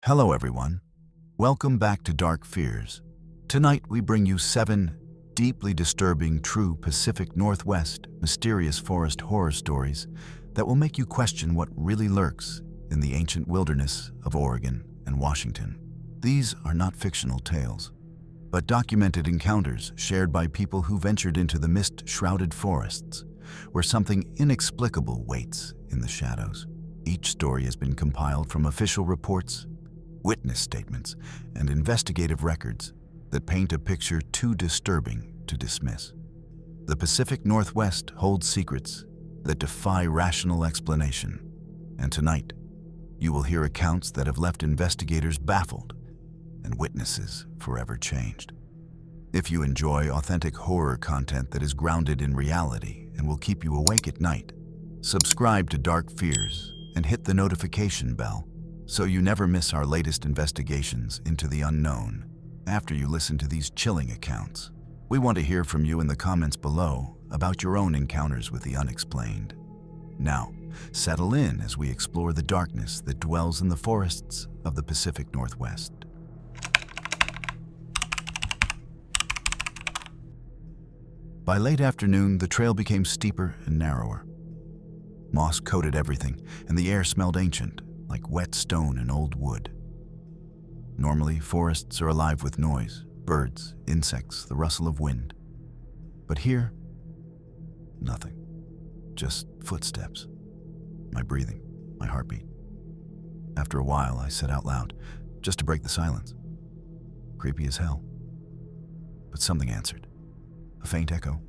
Hello everyone. Welcome back to Dark Fears. Tonight we bring you 7 deeply disturbing true Pacific Northwest mysterious forest horror stories that will make you question what really lurks in the ancient wilderness of Oregon and Washington. These are not fictional tales, but documented encounters shared by people who ventured into the mist-shrouded forests, where something inexplicable waits in the shadows. Each story has been compiled from official reports, witness statements, and investigative records that paint a picture too disturbing to dismiss. The Pacific Northwest holds secrets that defy rational explanation, and tonight you will hear accounts that have left investigators baffled and witnesses forever changed. If you enjoy authentic horror content that is grounded in reality and will keep you awake at night, subscribe to Dark Fears and hit the notification bell so you never miss our latest investigations into the unknown. After you listen to these chilling accounts, we want to hear from you in the comments below about your own encounters with the unexplained. Now, settle in as we explore the darkness that dwells in the forests of the Pacific Northwest. By late afternoon, the trail became steeper and narrower. Moss coated everything, and the air smelled ancient, like wet stone and old wood. Normally, forests are alive with noise, birds, insects, the rustle of wind. But here, nothing. Just footsteps, my breathing, my heartbeat. After a while, I said out loud, just to break the silence, "Creepy as hell." But something answered, a faint echo,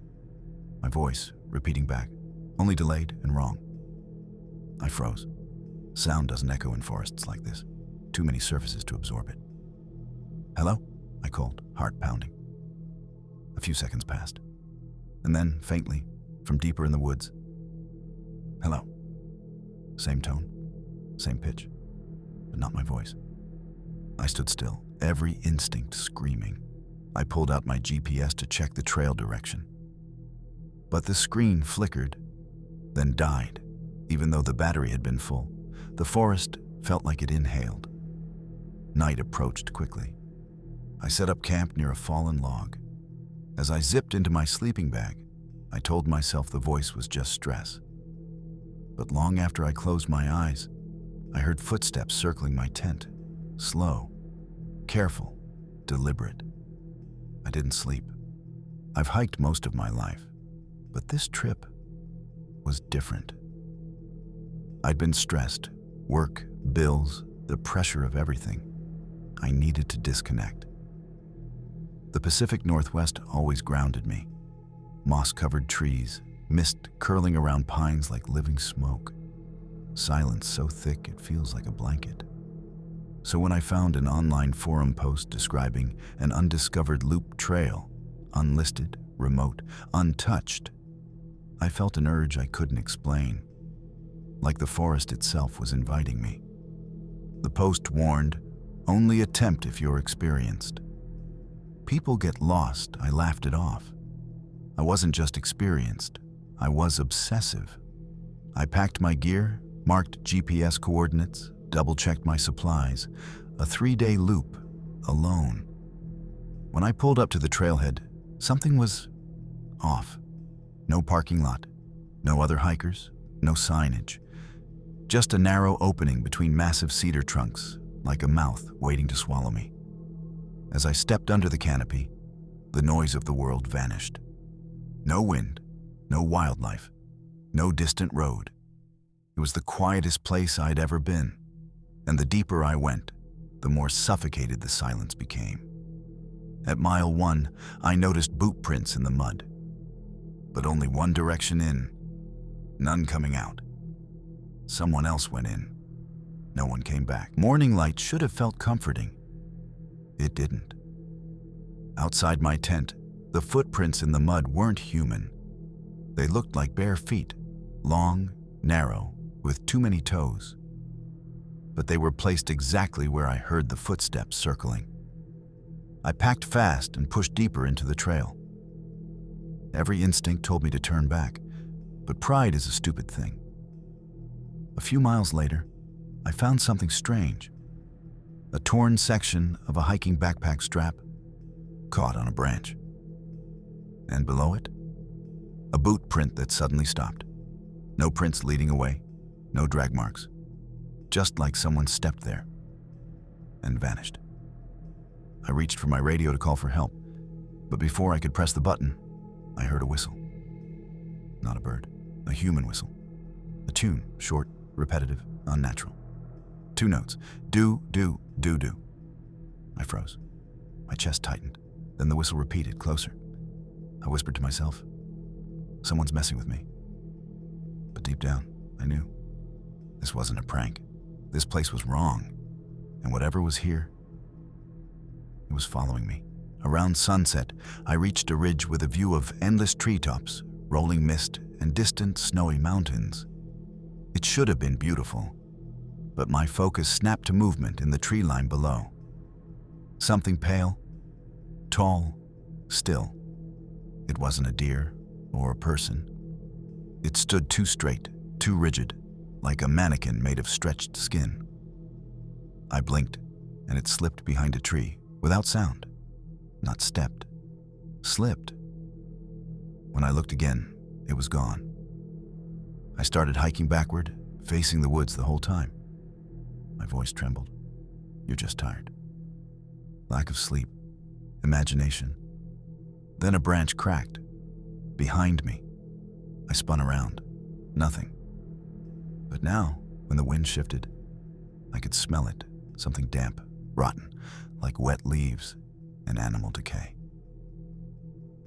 my voice repeating back, only delayed and wrong. I froze. Sound doesn't echo in forests like this. Too many surfaces to absorb it. "Hello?" I called, heart pounding. A few seconds passed, and then, faintly, from deeper in the woods, "Hello." Same tone, same pitch, but not my voice. I stood still, every instinct screaming. I pulled out my GPS to check the trail direction. But the screen flickered, then died, even though the battery had been full. The forest felt like it inhaled. Night approached quickly. I set up camp near a fallen log. As I zipped into my sleeping bag, I told myself the voice was just stress. But long after I closed my eyes, I heard footsteps circling my tent. Slow, careful, deliberate. I didn't sleep. I've hiked most of my life, but this trip was different. I'd been stressed. Work, bills, the pressure of everything. I needed to disconnect. The Pacific Northwest always grounded me. Moss-covered trees, mist curling around pines like living smoke. Silence so thick it feels like a blanket. So when I found an online forum post describing an undiscovered loop trail, unlisted, remote, untouched, I felt an urge I couldn't explain. Like the forest itself was inviting me. The post warned, "Only attempt if you're experienced." People get lost, I laughed it off. I wasn't just experienced, I was obsessive. I packed my gear, marked GPS coordinates, double-checked my supplies, a 3-day loop, alone. When I pulled up to the trailhead, something was off. No parking lot, no other hikers, no signage. Just a narrow opening between massive cedar trunks, like a mouth waiting to swallow me. As I stepped under the canopy, the noise of the world vanished. No wind, no wildlife, no distant road. It was the quietest place I'd ever been, and the deeper I went, the more suffocated the silence became. At mile 1, I noticed boot prints in the mud, but only one direction in, none coming out. Someone else went in. No one came back. Morning light should have felt comforting. It didn't. Outside my tent, the footprints in the mud weren't human. They looked like bare feet, long, narrow, with too many toes. But they were placed exactly where I heard the footsteps circling. I packed fast and pushed deeper into the trail. Every instinct told me to turn back, but pride is a stupid thing. A few miles later, I found something strange. a torn section of a hiking backpack strap caught on a branch. And below it, a boot print that suddenly stopped. No prints leading away, no drag marks. Just like someone stepped there and vanished. I reached for my radio to call for help, but before I could press the button, I heard a whistle. Not a bird, a human whistle. A tune, short, repetitive, unnatural. 2 notes, do, do, do, do. I froze. My chest tightened. Then the whistle repeated, closer. I whispered to myself, someone's messing with me. But deep down, I knew this wasn't a prank. This place was wrong. And whatever was here, it was following me. Around sunset, I reached a ridge with a view of endless treetops, rolling mist, and distant snowy mountains. It should have been beautiful, but my focus snapped to movement in the tree line below. Something pale, tall, still. It wasn't a deer or a person. It stood too straight, too rigid, like a mannequin made of stretched skin. I blinked, and it slipped behind a tree, without sound. Not stepped, slipped. When I looked again, it was gone. I started hiking backward, facing the woods the whole time. My voice trembled. You're just tired. Lack of sleep, imagination. Then a branch cracked. Behind me. I spun around. Nothing. But now, when the wind shifted, I could smell it. Something damp, rotten, like wet leaves and animal decay.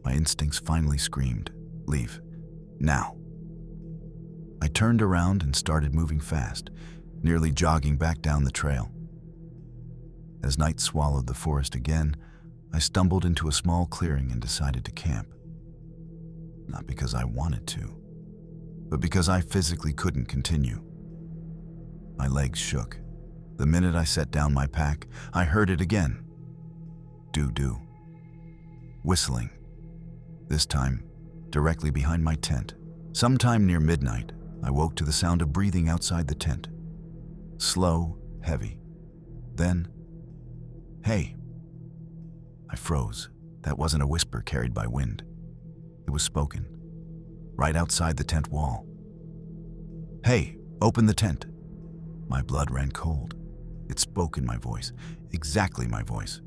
My instincts finally screamed, leave, now. I turned around and started moving fast, nearly jogging back down the trail. As night swallowed the forest again, I stumbled into a small clearing and decided to camp. Not because I wanted to, but because I physically couldn't continue. My legs shook. The minute I set down my pack, I heard it again. Do-do. Whistling. This time, directly behind my tent. Sometime near midnight, I woke to the sound of breathing outside the tent. Slow, heavy. Then, hey. I froze. That wasn't a whisper carried by wind. It was spoken. Right outside the tent wall. Hey, open the tent. My blood ran cold. It spoke in my voice, exactly my voice.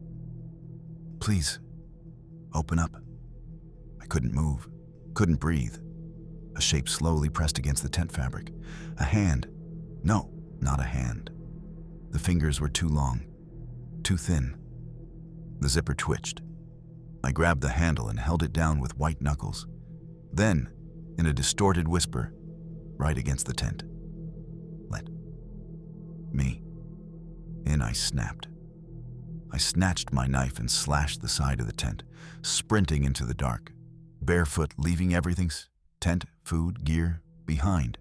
Please, open up. I couldn't move, couldn't breathe. A shape slowly pressed against the tent fabric. A hand. No, not a hand. The fingers were too long, too thin. The zipper twitched. I grabbed the handle and held it down with white knuckles. Then, in a distorted whisper, right against the tent. Let me in. I snapped. I snatched my knife and slashed the side of the tent, sprinting into the dark, barefoot, leaving everything, tent, food, gear, behind.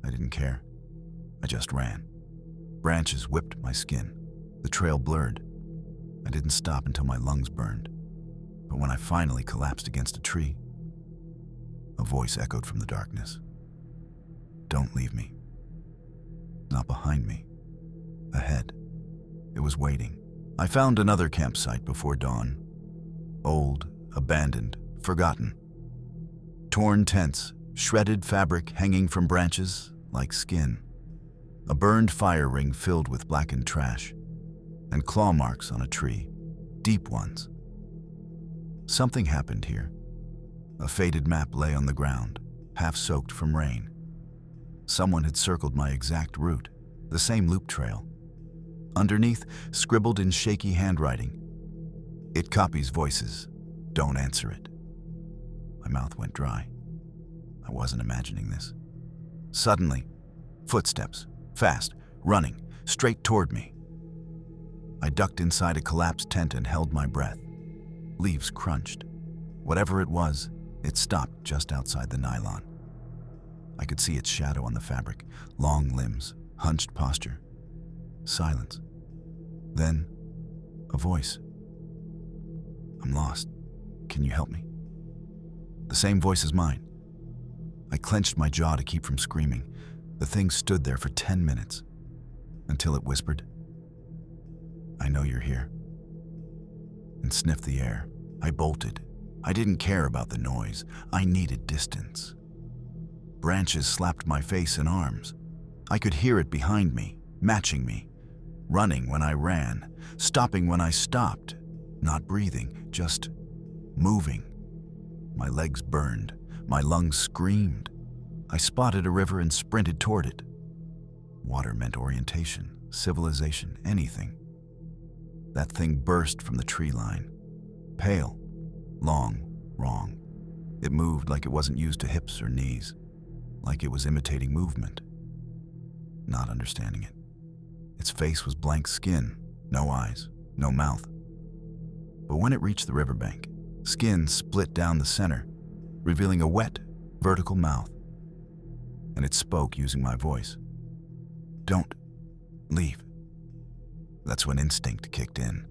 I didn't care. I just ran. Branches whipped my skin. The trail blurred. I didn't stop until my lungs burned. But when I finally collapsed against a tree, a voice echoed from the darkness. Don't leave me. Not behind me. Ahead. It was waiting. I found another campsite before dawn. Old, abandoned, forgotten. Torn tents, shredded fabric hanging from branches like skin. A burned fire ring filled with blackened trash. And claw marks on a tree, deep ones. Something happened here. A faded map lay on the ground, half soaked from rain. Someone had circled my exact route, the same loop trail. Underneath, scribbled in shaky handwriting, it copies voices. Don't answer it. My mouth went dry. I wasn't imagining this. Suddenly, footsteps, fast, running, straight toward me. I ducked inside a collapsed tent and held my breath. Leaves crunched. Whatever it was, it stopped just outside the nylon. I could see its shadow on the fabric, long limbs, hunched posture. Silence. Then, a voice. I'm lost. Can you help me? The same voice as mine. I clenched my jaw to keep from screaming. The thing stood there for 10 minutes, until it whispered, know you're here," and sniffed the air. I bolted. I didn't care about the noise. I needed distance. Branches slapped my face and arms. I could hear it behind me, matching me, running when I ran, stopping when I stopped, not breathing, just moving. My legs burned. My lungs screamed. I spotted a river and sprinted toward it. Water meant orientation, civilization, anything. That thing burst from the tree line. Pale, long, wrong. It moved like it wasn't used to hips or knees, like it was imitating movement. Not understanding it. Its face was blank skin, no eyes, no mouth. But when it reached the riverbank, skin split down the center, revealing a wet, vertical mouth. And it spoke using my voice. "Don't leave." That's when instinct kicked in.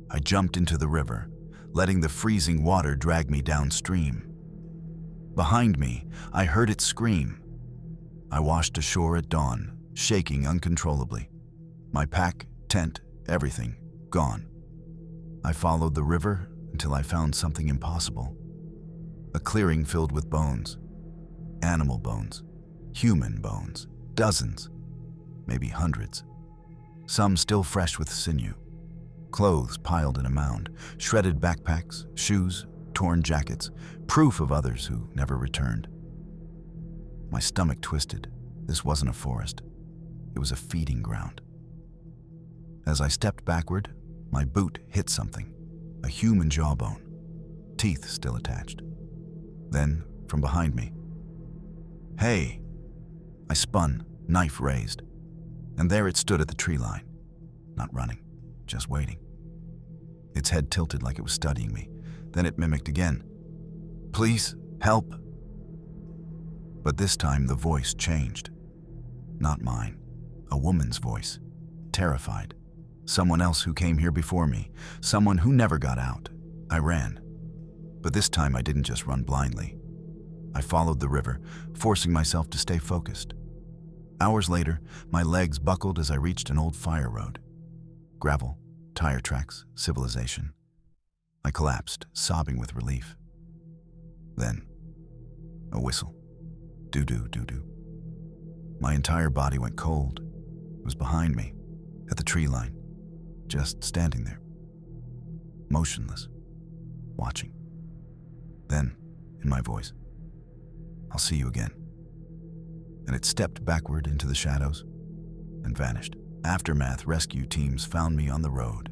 I jumped into the river, letting the freezing water drag me downstream. Behind me, I heard it scream. I washed ashore at dawn, shaking uncontrollably. My pack, tent, everything, gone. I followed the river until I found something impossible. A clearing filled with bones. Animal bones. Human bones. Dozens. Maybe hundreds. Some still fresh with sinew. Clothes piled in a mound. Shredded backpacks, shoes, torn jackets. Proof of others who never returned. My stomach twisted. This wasn't a forest. It was a feeding ground. As I stepped backward, my boot hit something. A human jawbone. Teeth still attached. Then, from behind me, "Hey!" I spun, knife raised. And there it stood at the tree line. Not running, just waiting. Its head tilted like it was studying me. Then it mimicked again. "Please, help." But this time the voice changed. Not mine. A woman's voice. Terrified. Someone else who came here before me. Someone who never got out. I ran. But this time I didn't just run blindly. I followed the river, forcing myself to stay focused. Hours later, my legs buckled as I reached an old fire road. Gravel, tire tracks, civilization. I collapsed, sobbing with relief. Then, a whistle. Doo-doo, doo-doo. My entire body went cold. It was behind me, at the tree line, just standing there, motionless, watching. Then, in my voice, "I'll see you again." And it stepped backward into the shadows and vanished. Aftermath rescue teams found me on the road.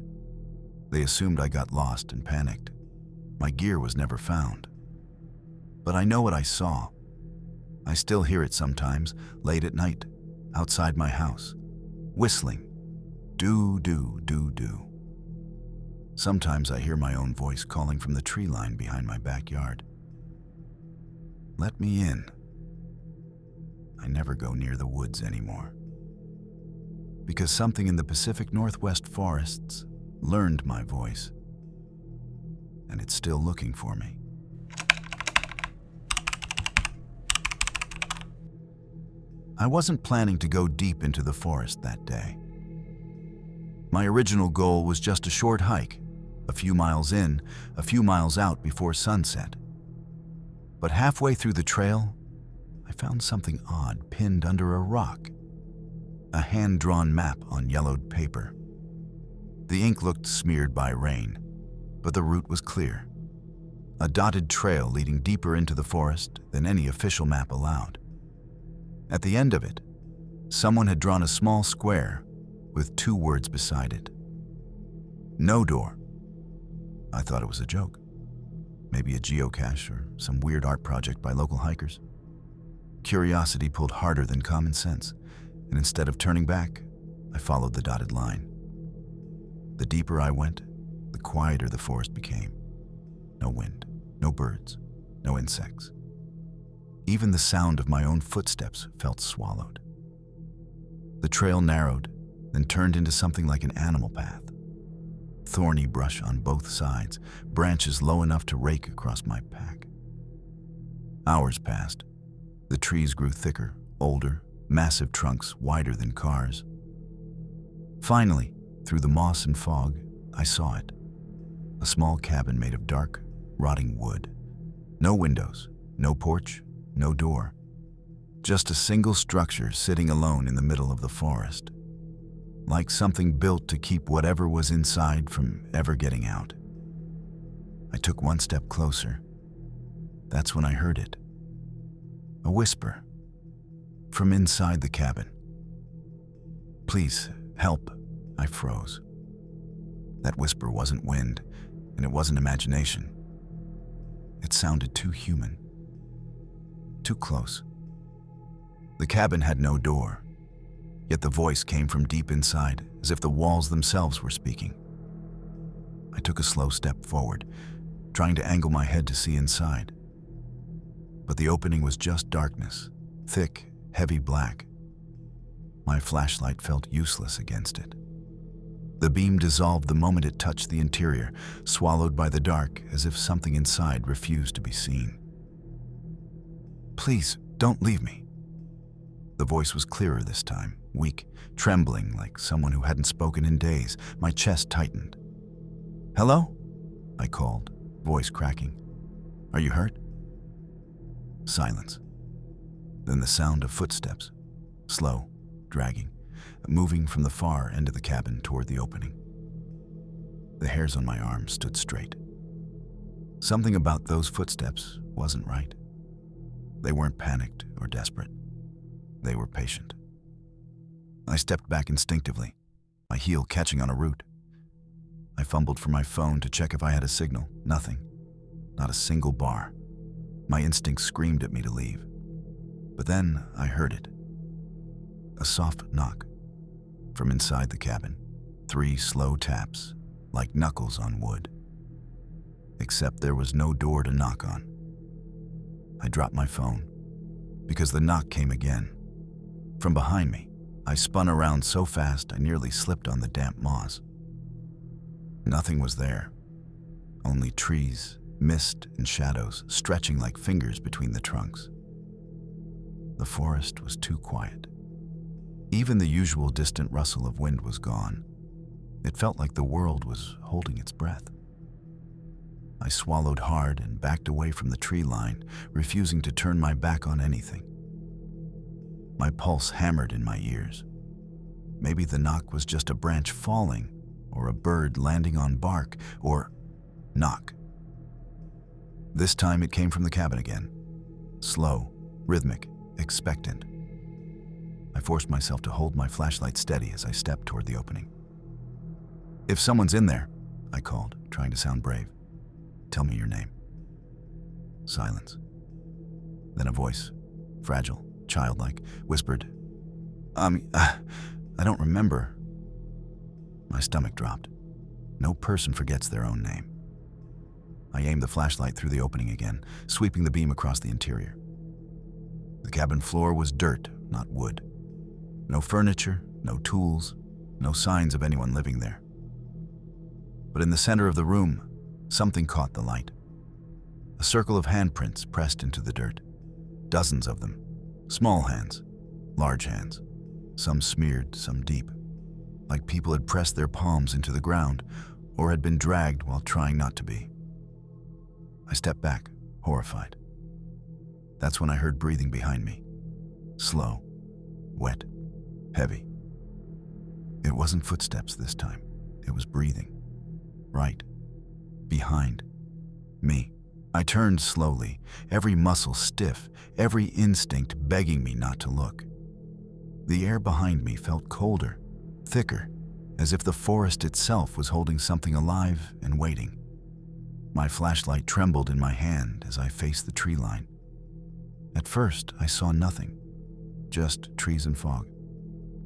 They assumed I got lost and panicked. My gear was never found. But I know what I saw. I still hear it sometimes, late at night, outside my house, whistling, doo-doo, doo-doo. Sometimes I hear my own voice calling from the tree line behind my backyard. Let me in. I never go near the woods anymore. Because something in the Pacific Northwest forests learned my voice. And it's still looking for me. I wasn't planning to go deep into the forest that day. My original goal was just a short hike, a few miles in, a few miles out before sunset. But halfway through the trail, I found something odd pinned under a rock. A hand-drawn map on yellowed paper. The ink looked smeared by rain, but the route was clear. A dotted trail leading deeper into the forest than any official map allowed. At the end of it, someone had drawn a small square with 2 words beside it. No door. I thought it was a joke. Maybe a geocache or some weird art project by local hikers. Curiosity pulled harder than common sense, and instead of turning back, I followed the dotted line. The deeper I went, the quieter the forest became. No wind, no birds, no insects. Even the sound of my own footsteps felt swallowed. The trail narrowed, then turned into something like an animal path. Thorny brush on both sides, branches low enough to rake across my pack. Hours passed. The trees grew thicker, older, massive trunks wider than cars. Finally, Through the moss and fog, I saw it. A small cabin made of dark, rotting wood. No windows, no porch, no door. Just a single structure sitting alone in the middle of the forest. Like something built to keep whatever was inside from ever getting out. I took one step closer. That's when I heard it. A whisper. From inside the cabin. "Please, help." I froze. That whisper wasn't wind, and it wasn't imagination. It sounded too human. Too close. The cabin had no door, yet the voice came from deep inside, as if the walls themselves were speaking. I took a slow step forward, trying to angle my head to see inside. But the opening was just darkness, thick, heavy black. My flashlight felt useless against it. The beam dissolved the moment it touched the interior, swallowed by the dark as if something inside refused to be seen. "Please, don't leave me." The voice was clearer this time, weak, trembling like someone who hadn't spoken in days. My chest tightened. "Hello?" I called, voice cracking. "Are you hurt?" Silence. Then the sound of footsteps, slow, dragging, moving from the far end of the cabin toward the opening. The hairs on my arms stood straight. Something about those footsteps wasn't right. They weren't panicked or desperate. They were patient. I stepped back instinctively, my heel catching on a root. I fumbled for my phone to check if I had a signal. Nothing. Not a single bar. My instinct screamed at me to leave. But then I heard it. A soft knock. From inside the cabin, 3 slow taps, like knuckles on wood. Except there was no door to knock on. I dropped my phone, because the knock came again. From behind me, I spun around so fast I nearly slipped on the damp moss. Nothing was there. Only trees, mist, and shadows stretching like fingers between the trunks. The forest was too quiet. Even the usual distant rustle of wind was gone. It felt like the world was holding its breath. I swallowed hard and backed away from the tree line, refusing to turn my back on anything. My pulse hammered in my ears. Maybe the knock was just a branch falling, or a bird landing on bark, or knock. This time it came from the cabin again. Slow, rhythmic, expectant. I forced myself to hold my flashlight steady as I stepped toward the opening. "If someone's in there," I called, trying to sound brave. "Tell me your name." Silence. Then a voice, fragile, childlike, whispered, I don't remember." My stomach dropped. No person forgets their own name. I aimed the flashlight through the opening again, sweeping the beam across the interior. The cabin floor was dirt, not wood. No furniture, no tools, no signs of anyone living there. But in the center of the room, something caught the light. A circle of handprints pressed into the dirt. Dozens of them. Small hands, large hands. Some smeared, some deep. Like people had pressed their palms into the ground or had been dragged while trying not to be. I stepped back, horrified. That's when I heard breathing behind me. Slow, wet, heavy. It wasn't footsteps this time. It was breathing. Right. Behind. Me. I turned slowly, every muscle stiff, every instinct begging me not to look. The air behind me felt colder, thicker, as if the forest itself was holding something alive and waiting. My flashlight trembled in my hand as I faced the tree line. At first, I saw nothing, just trees and fog.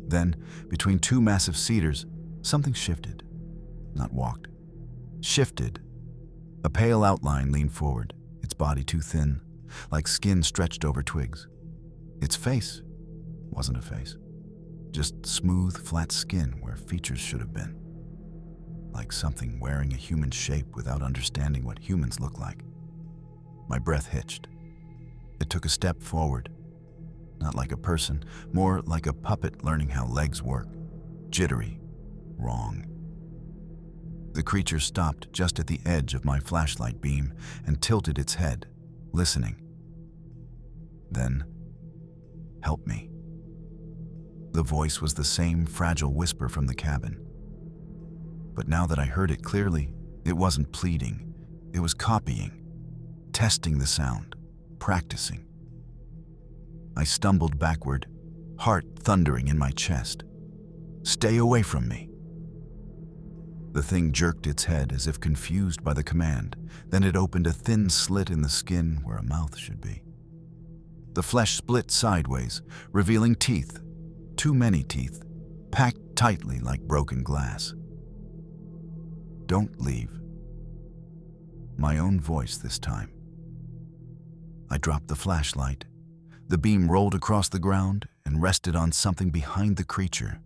Then, between 2 massive cedars, something shifted, not walked. Shifted. A pale outline leaned forward, its body too thin, like skin stretched over twigs. Its face wasn't a face, just smooth, flat skin where features should have been. Like something wearing a human shape without understanding what humans look like. My breath hitched. It took a step forward. Not like a person, more like a puppet learning how legs work. Jittery, wrong. The creature stopped just at the edge of my flashlight beam and tilted its head, listening. Then, "Help me." The voice was the same fragile whisper from the cabin. But now that I heard it clearly, it wasn't pleading. It was copying, testing the sound, practicing. I stumbled backward, heart thundering in my chest. "Stay away from me." The thing jerked its head as if confused by the command. Then it opened a thin slit in the skin where a mouth should be. The flesh split sideways, revealing teeth, too many teeth, packed tightly like broken glass. "Don't leave." My own voice this time. I dropped the flashlight. The beam rolled across the ground and rested on something behind the creature.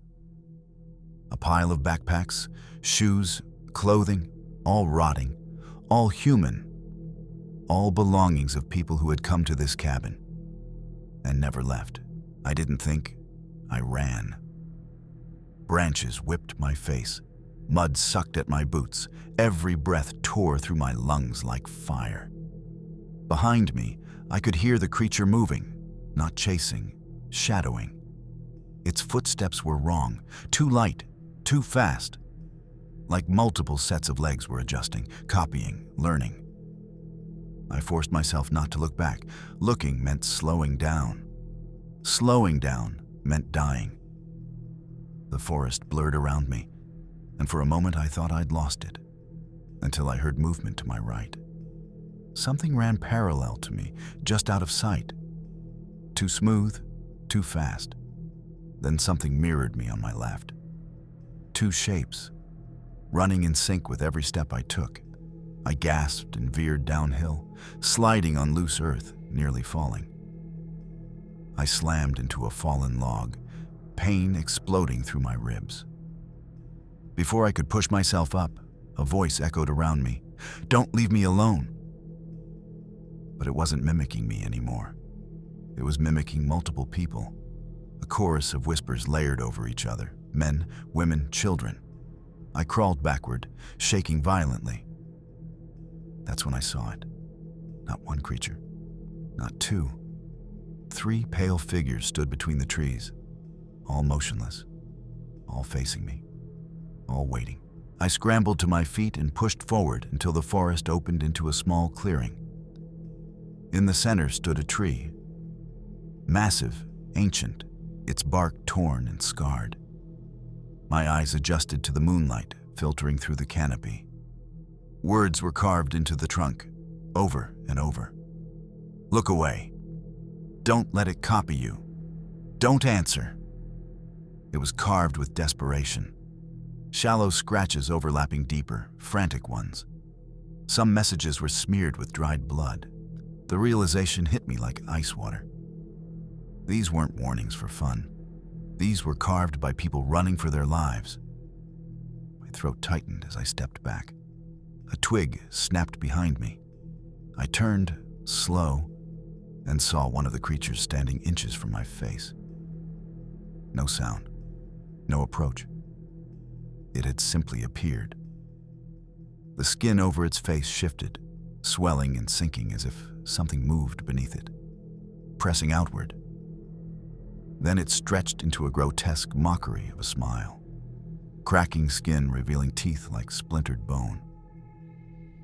A pile of backpacks, shoes, clothing, all rotting, all human, all belongings of people who had come to this cabin and never left. I didn't think, I ran. Branches whipped my face, mud sucked at my boots, every breath tore through my lungs like fire. Behind me, I could hear the creature moving, not chasing, shadowing. Its footsteps were wrong, too light, too fast. Like multiple sets of legs were adjusting, copying, learning. I forced myself not to look back. Looking meant slowing down. Slowing down meant dying. The forest blurred around me, and for a moment I thought I'd lost it, until I heard movement to my right. Something ran parallel to me, just out of sight. Too smooth, too fast. Then something mirrored me on my left. Two shapes, running in sync with every step I took. I gasped and veered downhill, sliding on loose earth, nearly falling. I slammed into a fallen log, pain exploding through my ribs. Before I could push myself up, a voice echoed around me, "Don't leave me alone." But it wasn't mimicking me anymore. It was mimicking multiple people, a chorus of whispers layered over each other, men, women, children. I crawled backward, shaking violently. That's when I saw it. Not one creature, not two. 3 pale figures stood between the trees, all motionless, all facing me, all waiting. I scrambled to my feet and pushed forward until the forest opened into a small clearing. In the center stood a tree, massive, ancient, its bark torn and scarred. My eyes adjusted to the moonlight filtering through the canopy. Words were carved into the trunk, over and over. "Look away. Don't let it copy you. Don't answer." It was carved with desperation. Shallow scratches overlapping deeper, frantic ones. Some messages were smeared with dried blood. The realization hit me like ice water. These weren't warnings for fun. These were carved by people running for their lives. My throat tightened as I stepped back. A twig snapped behind me. I turned, slow, and saw one of the creatures standing inches from my face. No sound, no approach. It had simply appeared. The skin over its face shifted, swelling and sinking as if something moved beneath it, pressing outward. Then it stretched into a grotesque mockery of a smile, cracking skin revealing teeth like splintered bone.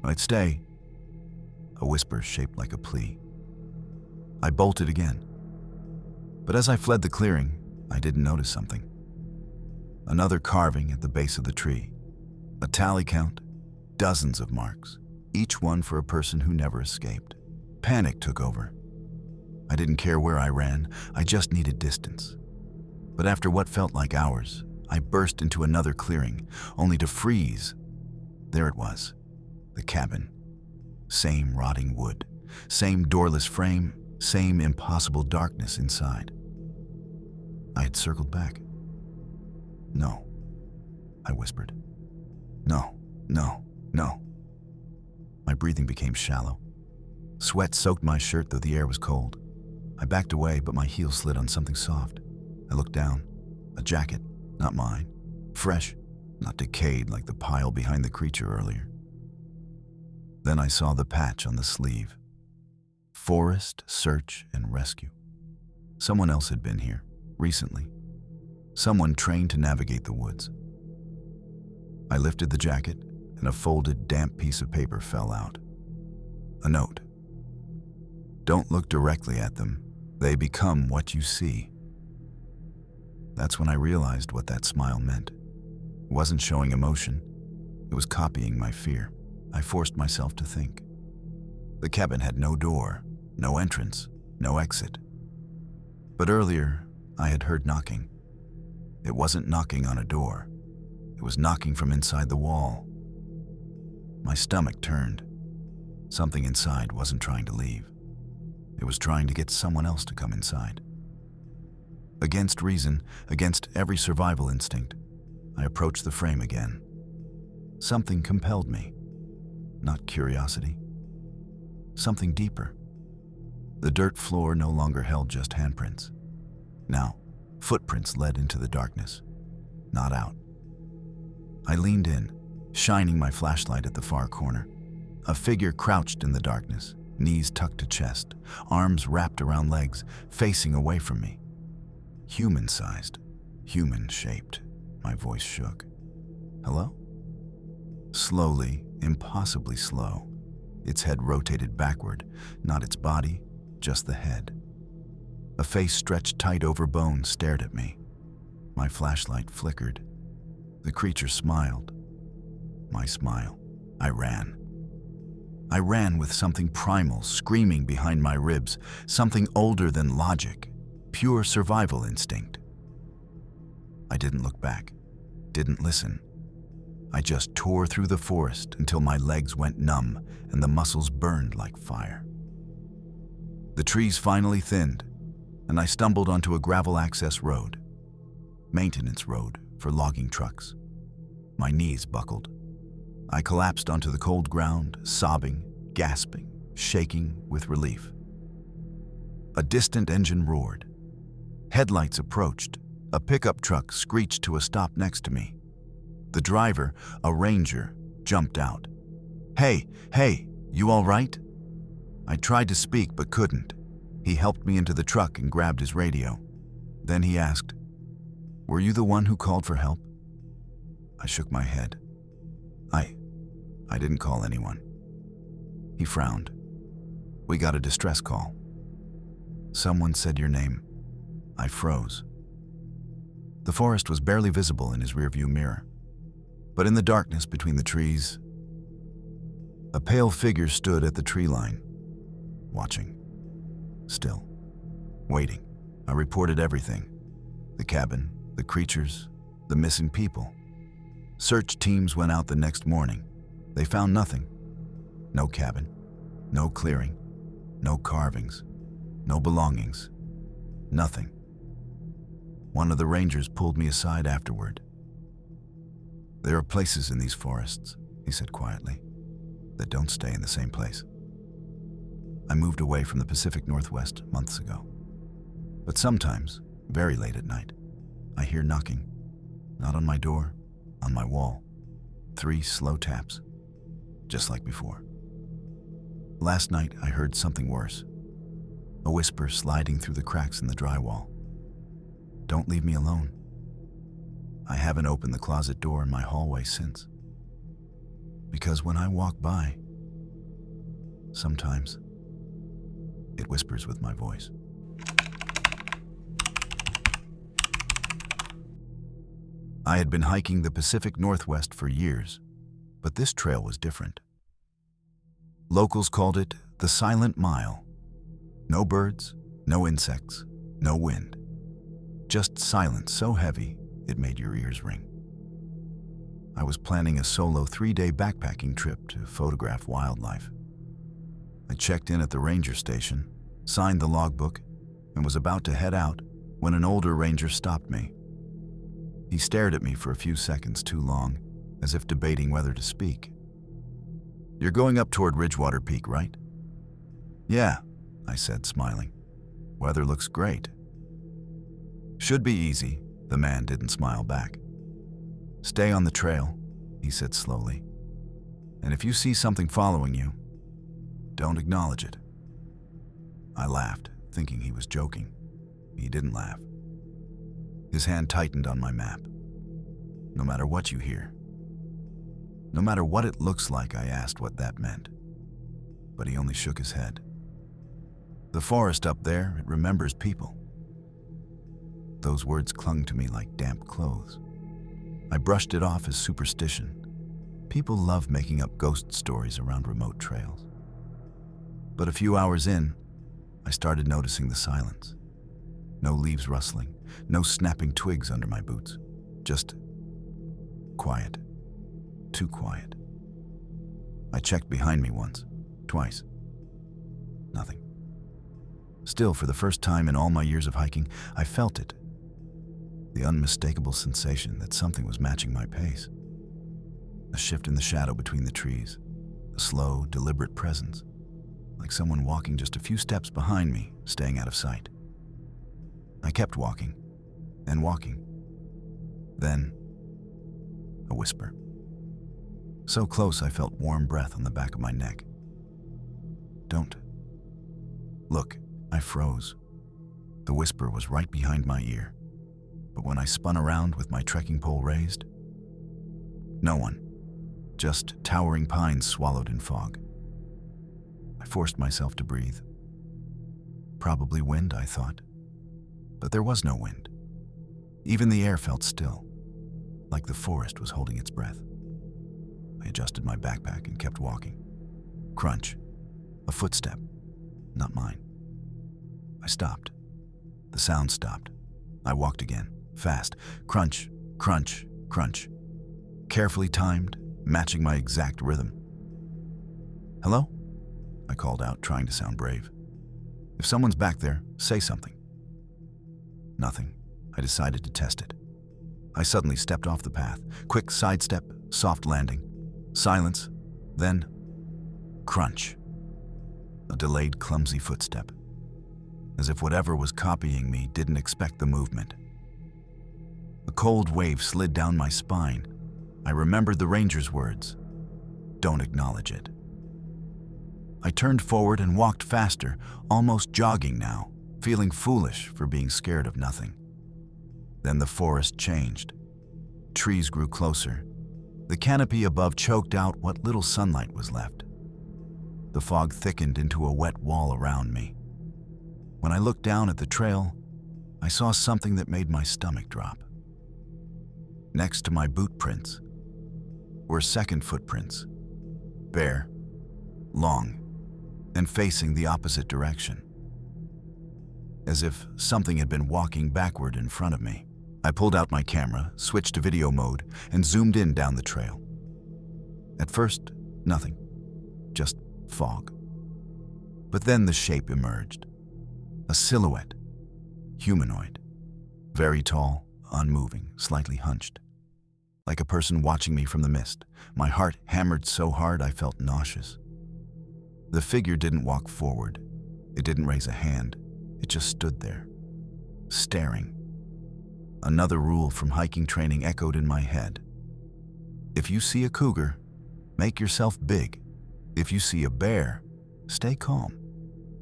"I'd stay," a whisper shaped like a plea. I bolted again. But as I fled the clearing, I didn't notice something. Another carving at the base of the tree. A tally count, dozens of marks, each one for a person who never escaped. Panic took over. I didn't care where I ran, I just needed distance. But after what felt like hours, I burst into another clearing, only to freeze. There it was, the cabin. Same rotting wood, same doorless frame, same impossible darkness inside. I had circled back. "No," I whispered. "No, no, no." My breathing became shallow. Sweat soaked my shirt though the air was cold. I backed away, but my heel slid on something soft. I looked down. A jacket, not mine. Fresh, not decayed like the pile behind the creature earlier. Then I saw the patch on the sleeve. Forest Search and Rescue. Someone else had been here, recently. Someone trained to navigate the woods. I lifted the jacket, and a folded, damp piece of paper fell out. A note. Don't look directly at them. They become what you see. That's when I realized what that smile meant. It wasn't showing emotion. It was copying my fear. I forced myself to think. The cabin had no door, no entrance, no exit. But earlier, I had heard knocking. It wasn't knocking on a door. It was knocking from inside the wall. My stomach turned. Something inside wasn't trying to leave. It was trying to get someone else to come inside. Against reason, against every survival instinct, I approached the frame again. Something compelled me. Not curiosity. Something deeper. The dirt floor no longer held just handprints. Now, footprints led into the darkness, not out. I leaned in, shining my flashlight at the far corner. A figure crouched in the darkness, knees tucked to chest, arms wrapped around legs, facing away from me. Human-sized, human-shaped. My voice shook. Hello? Slowly, impossibly slow, its head rotated backward, not its body, just the head. A face stretched tight over bone stared at me. My flashlight flickered. The creature smiled. My smile. I ran. I ran with something primal screaming behind my ribs, something older than logic, pure survival instinct. I didn't look back, didn't listen. I just tore through the forest until my legs went numb and the muscles burned like fire. The trees finally thinned, and I stumbled onto a gravel access road. Maintenance road for logging trucks. My knees buckled. I collapsed onto the cold ground, sobbing, gasping, shaking with relief. A distant engine roared. Headlights approached. A pickup truck screeched to a stop next to me. The driver, a ranger, jumped out. Hey, you all right?" I tried to speak but couldn't. He helped me into the truck and grabbed his radio. Then he asked, "Were you the one who called for help?" I shook my head. I didn't call anyone." He frowned. "We got a distress call. Someone said your name." I froze. The forest was barely visible in his rearview mirror, but in the darkness between the trees, a pale figure stood at the tree line, watching, still, waiting. I reported everything: the cabin, the creatures, the missing people. Search teams went out the next morning. They found nothing. No cabin, no clearing, no carvings, no belongings, nothing. One of the rangers pulled me aside afterward. "There are places in these forests," he said quietly, "that don't stay in the same place. I moved away from the Pacific Northwest months ago. But sometimes, very late at night, I hear knocking. Not on my door, on my wall. 3 slow taps, just like before. Last night, I heard something worse. A whisper sliding through the cracks in the drywall. Don't leave me alone. I haven't opened the closet door in my hallway since. Because when I walk by, sometimes, it whispers with my voice." I had been hiking the Pacific Northwest for years, but this trail was different. Locals called it the Silent Mile. No birds, no insects, no wind. Just silence so heavy it made your ears ring. I was planning a solo 3-day backpacking trip to photograph wildlife. I checked in at the ranger station, signed the logbook, and was about to head out when an older ranger stopped me. He stared at me for a few seconds too long, as if debating whether to speak. "You're going up toward Ridgewater Peak, right?" "Yeah," I said, smiling. "Weather looks great." "Should be easy." The man didn't smile back. "Stay on the trail," he said slowly. "And if you see something following you, don't acknowledge it." I laughed, thinking he was joking. He didn't laugh. His hand tightened on my map. "No matter what you hear." "No matter what it looks like," I asked what that meant. But he only shook his head. "The forest up there, it remembers people." Those words clung to me like damp clothes. I brushed it off as superstition. People love making up ghost stories around remote trails. But a few hours in, I started noticing the silence. No leaves rustling, no snapping twigs under my boots. Just quiet. Too quiet. I checked behind me once, twice. Nothing. Still, for the first time in all my years of hiking, I felt it. The unmistakable sensation that something was matching my pace. A shift in the shadow between the trees. A slow, deliberate presence. Like someone walking just a few steps behind me, staying out of sight. I kept walking, and walking. Then, a whisper. So close I felt warm breath on the back of my neck. "Don't look." I froze. The whisper was right behind my ear. But when I spun around with my trekking pole raised, no one. Just towering pines swallowed in fog. I forced myself to breathe. Probably wind, I thought. But there was no wind. Even the air felt still, like the forest was holding its breath. I adjusted my backpack and kept walking. Crunch. A footstep. Not mine. I stopped. The sound stopped. I walked again. Fast. Crunch, crunch, crunch. Carefully timed, matching my exact rhythm. "Hello?" I called out, trying to sound brave. "If someone's back there, say something." Nothing. I decided to test it. I suddenly stepped off the path. Quick sidestep, soft landing. Silence. Then, crunch. A delayed, clumsy footstep. As if whatever was copying me didn't expect the movement. A cold wave slid down my spine. I remembered the ranger's words. "Don't acknowledge it." I turned forward and walked faster, almost jogging now, feeling foolish for being scared of nothing. Then the forest changed. Trees grew closer. The canopy above choked out what little sunlight was left. The fog thickened into a wet wall around me. When I looked down at the trail, I saw something that made my stomach drop. Next to my boot prints were second footprints, bare, long, and facing the opposite direction. As if something had been walking backward in front of me. I pulled out my camera, switched to video mode, and zoomed in down the trail. At first, nothing, just fog. But then the shape emerged. A silhouette, humanoid, very tall, unmoving, slightly hunched. Like a person watching me from the mist, my heart hammered so hard I felt nauseous. The figure didn't walk forward. It didn't raise a hand. It just stood there, staring. Another rule from hiking training echoed in my head. If you see a cougar, make yourself big. If you see a bear, stay calm.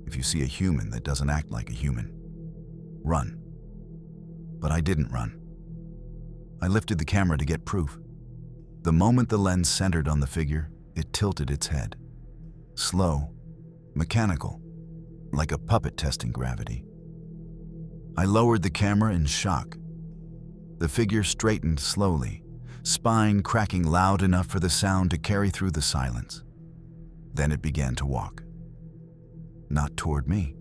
If you see a human that doesn't act like a human, run. But I didn't run. I lifted the camera to get proof. The moment the lens centered on the figure, it tilted its head. Slow, mechanical, like a puppet testing gravity. I lowered the camera in shock. The figure straightened slowly, spine cracking loud enough for the sound to carry through the silence. Then it began to walk. Not toward me.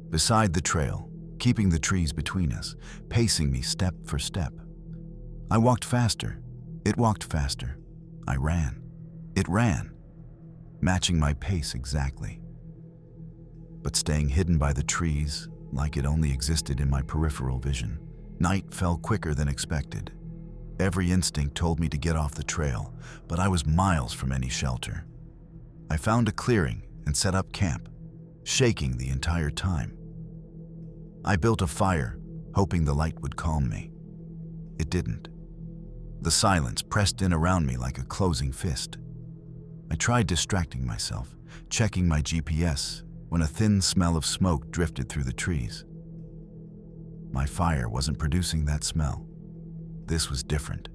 Beside the trail, keeping the trees between us, pacing me step for step. I walked faster. It walked faster. I ran. It ran, matching my pace exactly. But staying hidden by the trees, like it only existed in my peripheral vision, night fell quicker than expected. Every instinct told me to get off the trail, but I was miles from any shelter. I found a clearing and set up camp, shaking the entire time. I built a fire, hoping the light would calm me. It didn't. The silence pressed in around me like a closing fist. I tried distracting myself, checking my GPS, when a thin smell of smoke drifted through the trees. My fire wasn't producing that smell. This was different.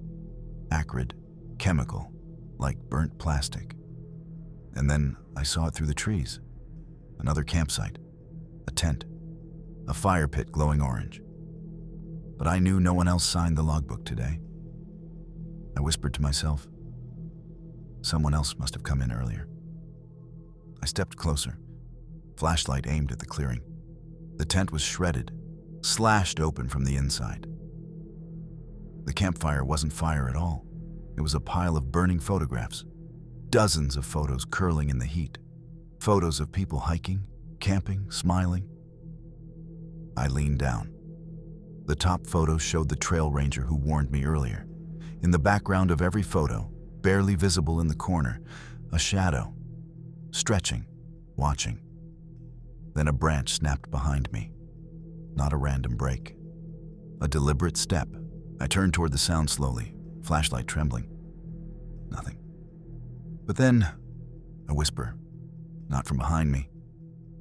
Acrid, chemical, like burnt plastic. And then I saw it through the trees. Another campsite, a tent, a fire pit glowing orange. But I knew no one else signed the logbook today. I whispered to myself, someone else must have come in earlier. I stepped closer, flashlight aimed at the clearing. The tent was shredded, slashed open from the inside. The campfire wasn't fire at all. It was a pile of burning photographs. Dozens of photos curling in the heat. Photos of people hiking, camping, smiling. I leaned down. The top photo showed the trail ranger who warned me earlier. In the background of every photo, barely visible in the corner, a shadow, stretching, watching. Then a branch snapped behind me. Not a random break. A deliberate step. I turned toward the sound slowly, flashlight trembling. Nothing. But then, a whisper, not from behind me,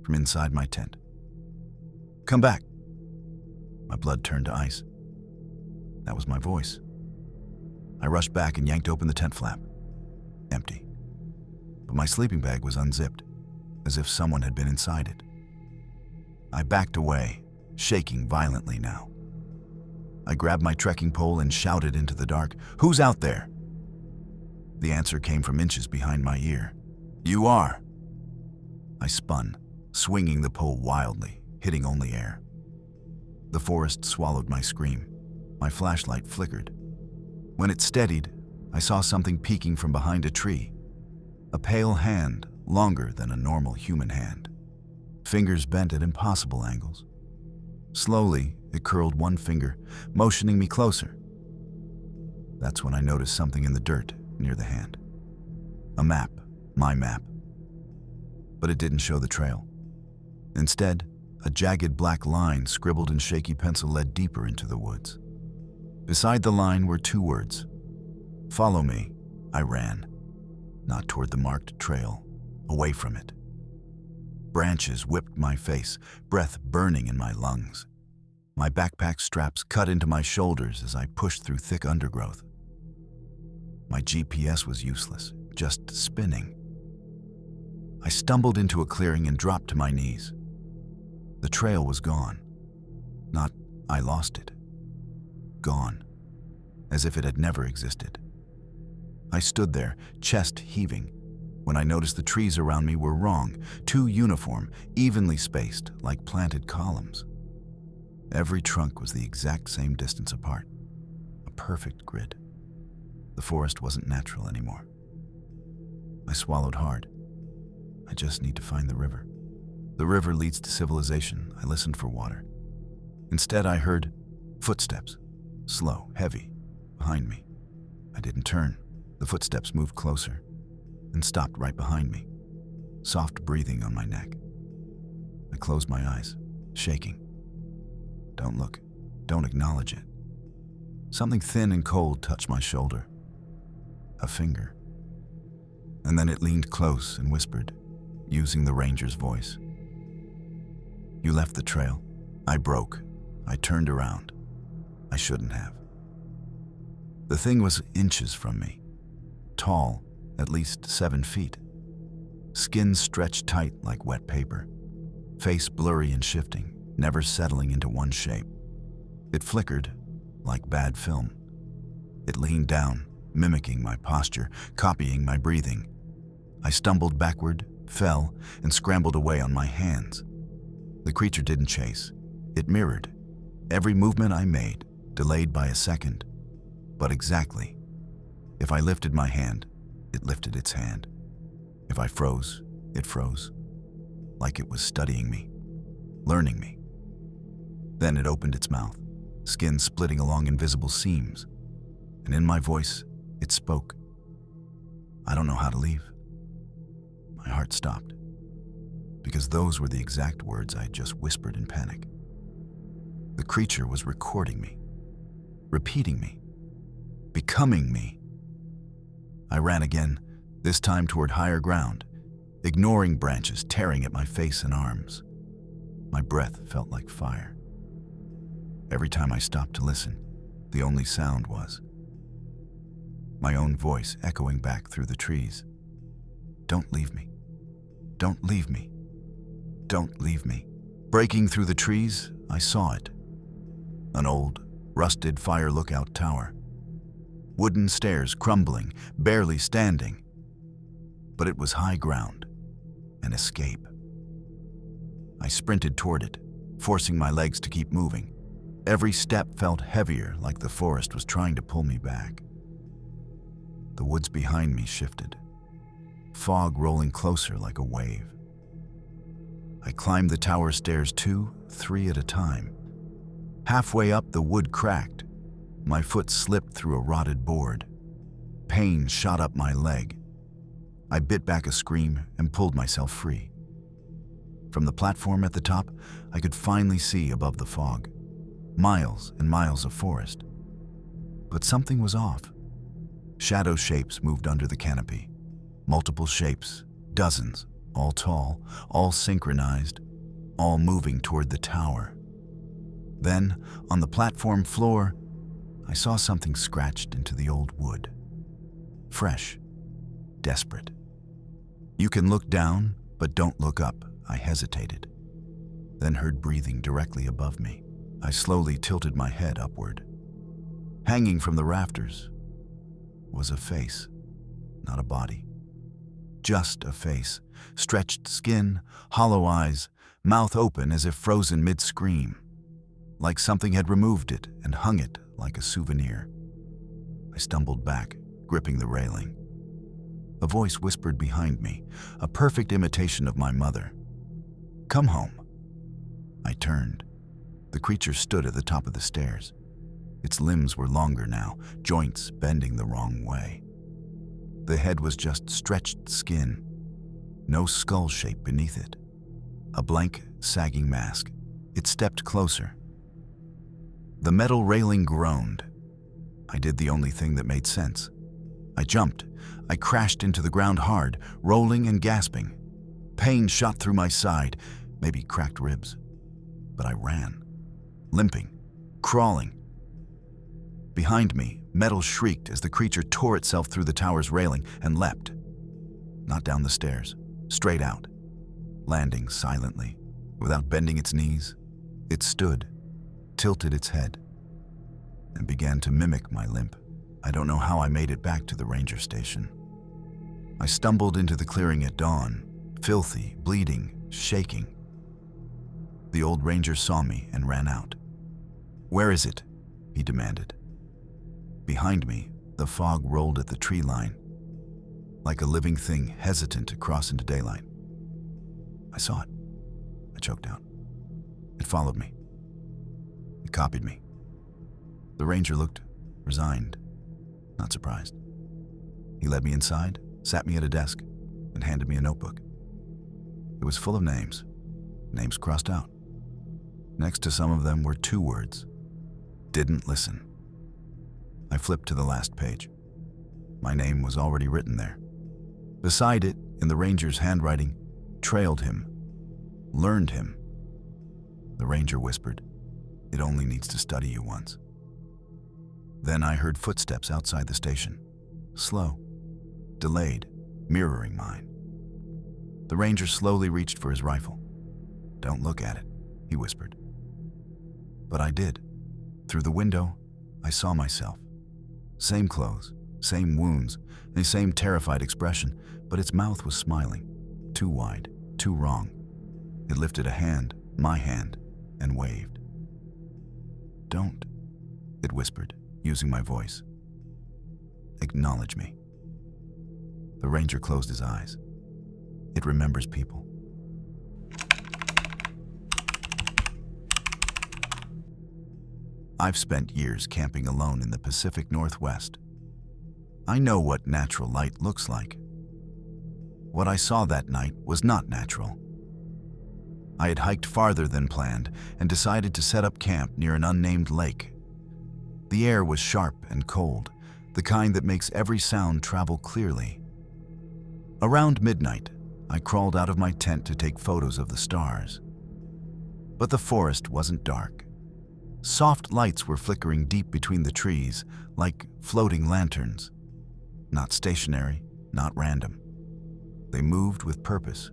from inside my tent. Come back. My blood turned to ice. That was my voice. I rushed back and yanked open the tent flap. Empty. But my sleeping bag was unzipped, as if someone had been inside it. I backed away, shaking violently now. I grabbed my trekking pole and shouted into the dark, "Who's out there?" The answer came from inches behind my ear. "You are." I spun, swinging the pole wildly, hitting only air. The forest swallowed my scream. My flashlight flickered. When it steadied, I saw something peeking from behind a tree. A pale hand, longer than a normal human hand. Fingers bent at impossible angles. Slowly, it curled one finger, motioning me closer. That's when I noticed something in the dirt near the hand. A map, my map. But it didn't show the trail. Instead, a jagged black line scribbled in shaky pencil led deeper into the woods. Beside the line were two words. "Follow me." I ran, not toward the marked trail, away from it. Branches whipped my face, breath burning in my lungs. My backpack straps cut into my shoulders as I pushed through thick undergrowth. My GPS was useless, just spinning. I stumbled into a clearing and dropped to my knees. The trail was gone. Not I lost it. Gone, as if it had never existed. I stood there, chest heaving, when I noticed the trees around me were wrong, too uniform, evenly spaced, like planted columns. Every trunk was the exact same distance apart, a perfect grid. The forest wasn't natural anymore. I swallowed hard. I just need to find the river. The river leads to civilization. I listened for water. Instead, I heard footsteps, slow, heavy, behind me. I didn't turn. The footsteps moved closer and stopped right behind me, soft breathing on my neck. I closed my eyes, shaking. Don't look. Don't acknowledge it. Something thin and cold touched my shoulder. A finger. And then it leaned close and whispered, using the ranger's voice. "You left the trail." I broke. I turned around. I shouldn't have. The thing was inches from me. Tall, at least 7 feet. Skin stretched tight like wet paper. Face blurry and shifting, never settling into one shape. It flickered like bad film. It leaned down, mimicking my posture, copying my breathing. I stumbled backward, fell, and scrambled away on my hands. The creature didn't chase. It mirrored. Every movement I made, delayed by a second, but exactly. If I lifted my hand, it lifted its hand. If I froze, it froze, like it was studying me, learning me. Then it opened its mouth, skin splitting along invisible seams, and in my voice, it spoke. I don't know how to leave. My heart stopped, because those were the exact words I had just whispered in panic. The creature was recording me, repeating me. becoming me. I ran again, this time toward higher ground, ignoring branches tearing at my face and arms. My breath felt like fire. Every time I stopped to listen, the only sound was my own voice echoing back through the trees. Don't leave me. Don't leave me. Don't leave me. Breaking through the trees, I saw it. An old, rusted fire lookout tower. Wooden stairs crumbling, barely standing. But it was high ground, an escape. I sprinted toward it, forcing my legs to keep moving. Every step felt heavier, like the forest was trying to pull me back. The woods behind me shifted, fog rolling closer like a wave. I climbed the tower stairs 2, 3 at a time. Halfway up, the wood cracked. My foot slipped through a rotted board. Pain shot up my leg. I bit back a scream and pulled myself free. From the platform at the top, I could finally see above the fog. Miles and miles of forest. But something was off. Shadow shapes moved under the canopy. Multiple shapes, dozens, all tall, all synchronized, all moving toward the tower. Then, on the platform floor, I saw something scratched into the old wood. Fresh, desperate. You can look down, but don't look up, I hesitated. Then heard breathing directly above me. I slowly tilted my head upward. Hanging from the rafters was a face, not a body. Just a face, stretched skin, hollow eyes, mouth open as if frozen mid-scream. Like something had removed it and hung it like a souvenir. I stumbled back, gripping the railing. A voice whispered behind me, a perfect imitation of my mother. "Come home." I turned. The creature stood at the top of the stairs. Its limbs were longer now, joints bending the wrong way. The head was just stretched skin, no skull shape beneath it. A blank, sagging mask. It stepped closer. The metal railing groaned. I did the only thing that made sense. I jumped. I crashed into the ground hard, rolling and gasping. Pain shot through my side, maybe cracked ribs. But I ran, limping, crawling. Behind me, metal shrieked as the creature tore itself through the tower's railing and leapt. Not down the stairs, straight out, landing silently, without bending its knees. It stood, tilted its head, and began to mimic my limp. I don't know how I made it back to the ranger station. I stumbled into the clearing at dawn, filthy, bleeding, shaking. The old ranger saw me and ran out. "Where is it?" he demanded. Behind me, the fog rolled at the tree line, like a living thing hesitant to cross into daylight. "I saw it," I choked out. "It followed me. It copied me." The ranger looked resigned, not surprised. He led me inside, sat me at a desk, and handed me a notebook. It was full of names, names crossed out. Next to some of them were 2 words: "Didn't listen." I flipped to the last page. My name was already written there. Beside it, in the ranger's handwriting, "Trailed him. Learned him." The ranger whispered, "It only needs to study you once." Then I heard footsteps outside the station. Slow, delayed, mirroring mine. The ranger slowly reached for his rifle. "Don't look at it," he whispered. But I did. Through the window, I saw myself. Same clothes, same wounds, the same terrified expression, but its mouth was smiling. Too wide, too wrong. It lifted a hand, my hand, and waved. "Don't," it whispered, using my voice. "Acknowledge me." The ranger closed his eyes. It remembers people. I've spent years camping alone in the Pacific Northwest. I know what natural light looks like. What I saw that night was not natural. I had hiked farther than planned and decided to set up camp near an unnamed lake. The air was sharp and cold, the kind that makes every sound travel clearly. Around midnight, I crawled out of my tent to take photos of the stars. But the forest wasn't dark. Soft lights were flickering deep between the trees, like floating lanterns. Not stationary, not random. They moved with purpose.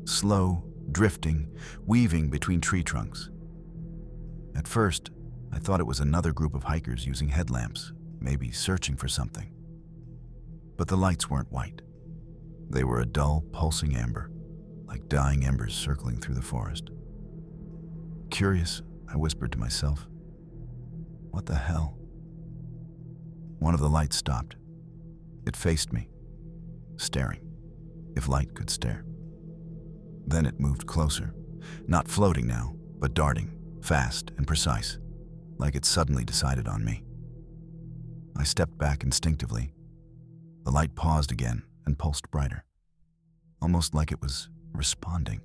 Slow, drifting, weaving between tree trunks. At first, I thought it was another group of hikers using headlamps, maybe searching for something. But the lights weren't white. They were a dull, pulsing amber, like dying embers circling through the forest. Curious, I whispered to myself, "What the hell?" One of the lights stopped. It faced me, staring, if light could stare. Then it moved closer, not floating now, but darting, fast and precise, like it suddenly decided on me. I stepped back instinctively. The light paused again and pulsed brighter, almost like it was responding.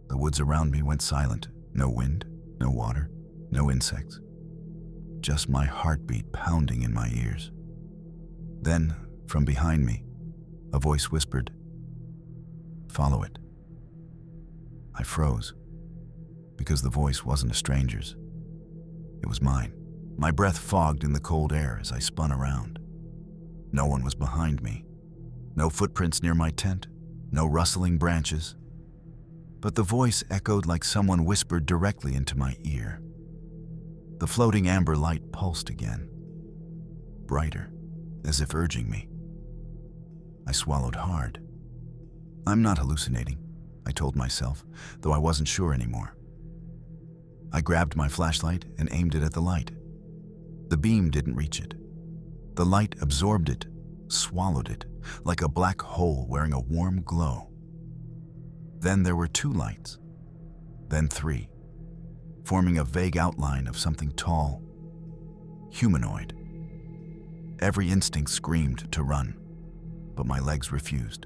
The woods around me went silent. No wind, no water, no insects. Just my heartbeat pounding in my ears. Then, from behind me, a voice whispered, "Follow it." I froze, because the voice wasn't a stranger's. It was mine. My breath fogged in the cold air as I spun around. No one was behind me. No footprints near my tent, no rustling branches. But the voice echoed like someone whispered directly into my ear. The floating amber light pulsed again, brighter, as if urging me. I swallowed hard. I'm not hallucinating, I told myself, though I wasn't sure anymore. I grabbed my flashlight and aimed it at the light. The beam didn't reach it. The light absorbed it, swallowed it, like a black hole wearing a warm glow. Then there were 2 lights, then 3, forming a vague outline of something tall, humanoid. Every instinct screamed to run, but my legs refused.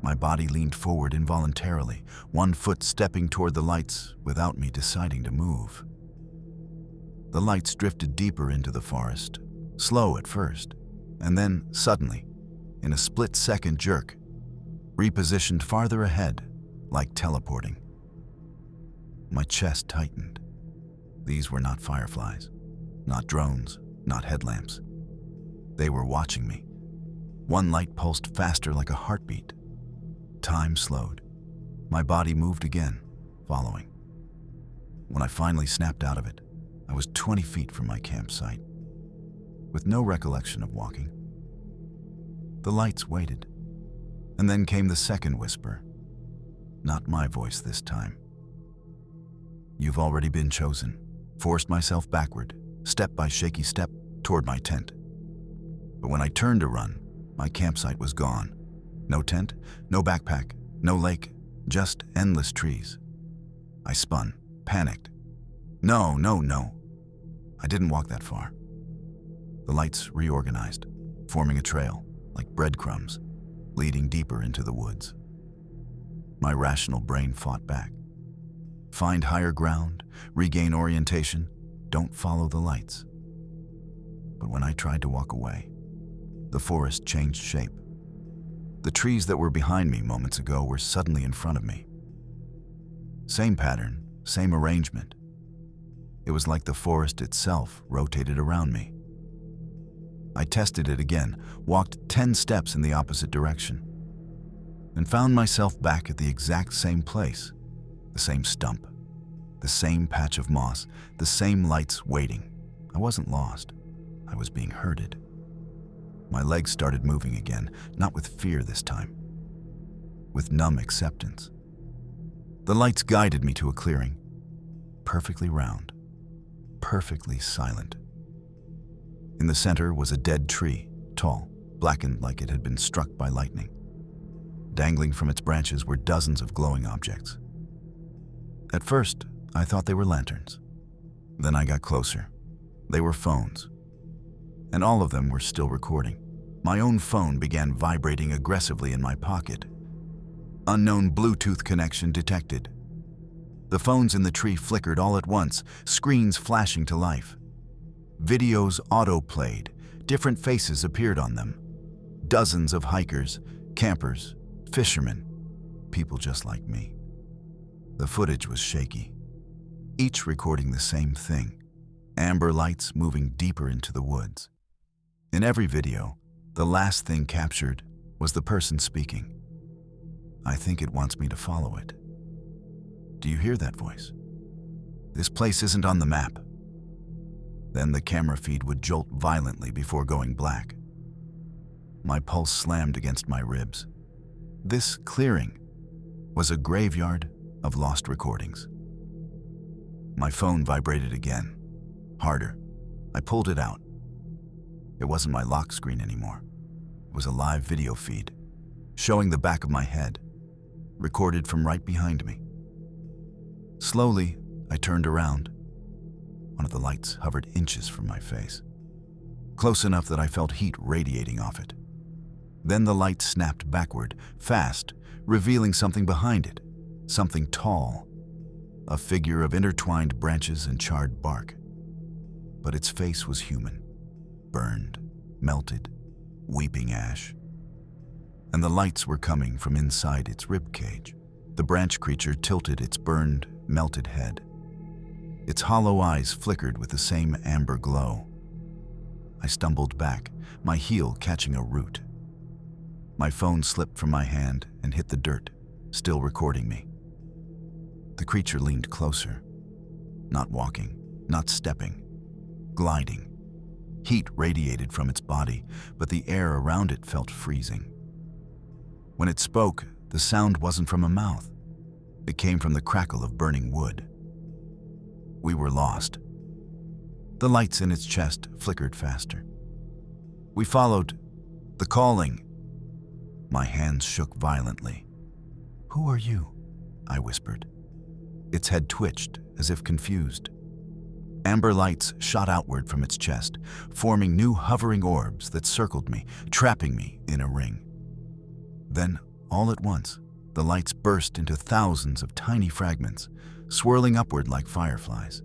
My body leaned forward involuntarily, one foot stepping toward the lights without me deciding to move. The lights drifted deeper into the forest, slow at first, and then, suddenly, in a split-second jerk, repositioned farther ahead, like teleporting. My chest tightened. These were not fireflies, not drones, not headlamps. They were watching me. One light pulsed faster like a heartbeat. Time slowed. My body moved again, following. When I finally snapped out of it, I was 20 feet from my campsite, with no recollection of walking. The lights waited. And then came the second whisper. Not my voice this time. "You've already been chosen." Forced myself backward, step by shaky step, toward my tent. But when I turned to run, my campsite was gone. No tent, no backpack, no lake, just endless trees. I spun, panicked. No. I didn't walk that far. The lights reorganized, forming a trail, like breadcrumbs, leading deeper into the woods. My rational brain fought back. Find higher ground, regain orientation, don't follow the lights. But when I tried to walk away, the forest changed shape. The trees that were behind me moments ago were suddenly in front of me. Same pattern, same arrangement. It was like the forest itself rotated around me. I tested it again, walked 10 steps in the opposite direction, and found myself back at the exact same place, the same stump, the same patch of moss, the same lights waiting. I wasn't lost. I was being herded. My legs started moving again, not with fear this time, with numb acceptance. The lights guided me to a clearing, perfectly round, perfectly silent. In the center was a dead tree, tall, blackened like it had been struck by lightning. Dangling from its branches were dozens of glowing objects. At first, I thought they were lanterns. Then I got closer. They were phones. And all of them were still recording. My own phone began vibrating aggressively in my pocket. Unknown Bluetooth connection detected. The phones in the tree flickered all at once, screens flashing to life. Videos auto-played, Different faces appeared on them. Dozens of hikers, campers, fishermen, people just like me. The footage was shaky, each recording the same thing: amber lights moving deeper into the woods. In every video, the last thing captured was the person speaking. I think it wants me to follow it. Do you hear that voice? This place isn't on the map. Then the camera feed would jolt violently before going black. My pulse slammed against my ribs. This clearing was a graveyard of lost recordings. My phone vibrated again, harder. I pulled it out. It wasn't my lock screen anymore. It was a live video feed, showing the back of my head, recorded from right behind me. Slowly, I turned around. One of the lights hovered inches from my face, close enough that I felt heat radiating off it. Then the light snapped backward, fast, revealing something behind it, something tall, a figure of intertwined branches and charred bark. But its face was human, burned, melted, weeping ash. And the lights were coming from inside its rib cage. The branch creature tilted its burned, melted head. Its hollow eyes flickered with the same amber glow. I stumbled back, my heel catching a root. My phone slipped from my hand and hit the dirt, still recording me. The creature leaned closer, not walking, not stepping, gliding. Heat radiated from its body, but the air around it felt freezing. When it spoke, the sound wasn't from a mouth. It came from the crackle of burning wood. We were lost. The lights in its chest flickered faster. We followed the calling. My hands shook violently. "Who are you?" I whispered. Its head twitched, as if confused. Amber lights shot outward from its chest, forming new hovering orbs that circled me, trapping me in a ring. Then, all at once, the lights burst into thousands of tiny fragments, swirling upward like fireflies.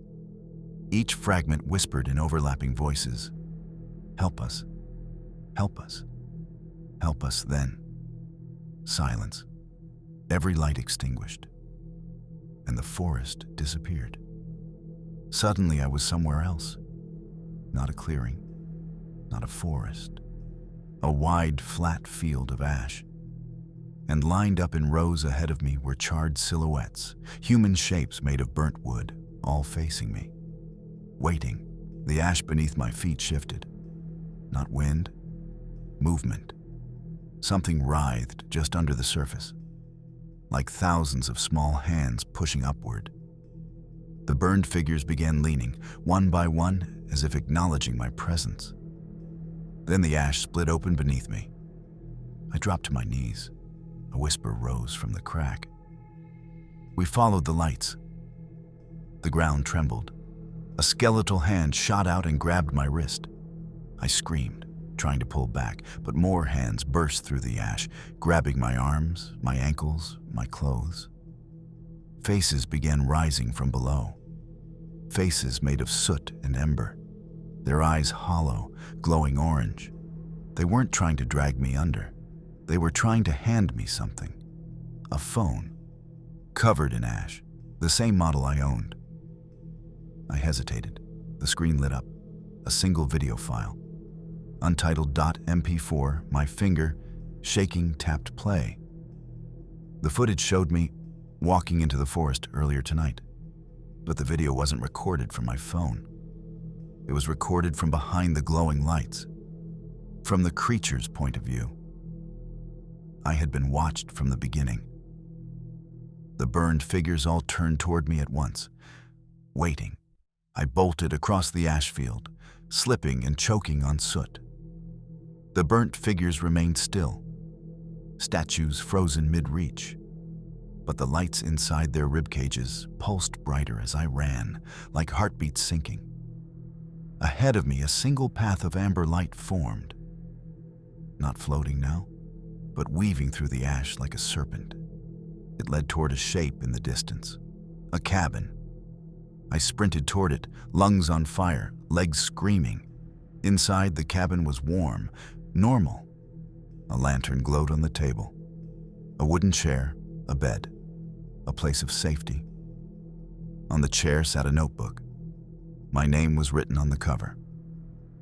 Each fragment whispered in overlapping voices, "Help us, help us, help us." Then, silence. Every light extinguished, and the forest disappeared. Suddenly I was somewhere else. Not a clearing, not a forest. A wide, flat field of ash. And lined up in rows ahead of me were charred silhouettes, human shapes made of burnt wood, all facing me. Waiting, the ash beneath my feet shifted. Not wind, movement. Something writhed just under the surface, like thousands of small hands pushing upward. The burned figures began leaning, one by one, as if acknowledging my presence. Then the ash split open beneath me. I dropped to my knees. A whisper rose from the crack. We followed the lights. The ground trembled. A skeletal hand shot out and grabbed my wrist. I screamed, trying to pull back, but more hands burst through the ash, grabbing my arms, my ankles, my clothes. Faces began rising from below. Faces made of soot and ember, their eyes hollow, glowing orange. They weren't trying to drag me under. They were trying to hand me something. A phone, covered in ash, the same model I owned. I hesitated. The screen lit up. A single video file. Untitled .mp4, my finger, shaking, tapped play. The footage showed me walking into the forest earlier tonight. But the video wasn't recorded from my phone. It was recorded from behind the glowing lights, from the creature's point of view. I had been watched from the beginning. The burned figures all turned toward me at once, waiting. I bolted across the ash field, slipping and choking on soot. The burnt figures remained still, statues frozen mid-reach. But the lights inside their rib cages pulsed brighter as I ran, like heartbeats sinking. Ahead of me, a single path of amber light formed. Not floating now, but weaving through the ash like a serpent. It led toward a shape in the distance, a cabin. I sprinted toward it, lungs on fire, legs screaming. Inside, the cabin was warm, normal. A lantern glowed on the table. A wooden chair, a bed, a place of safety. On the chair sat a notebook. My name was written on the cover.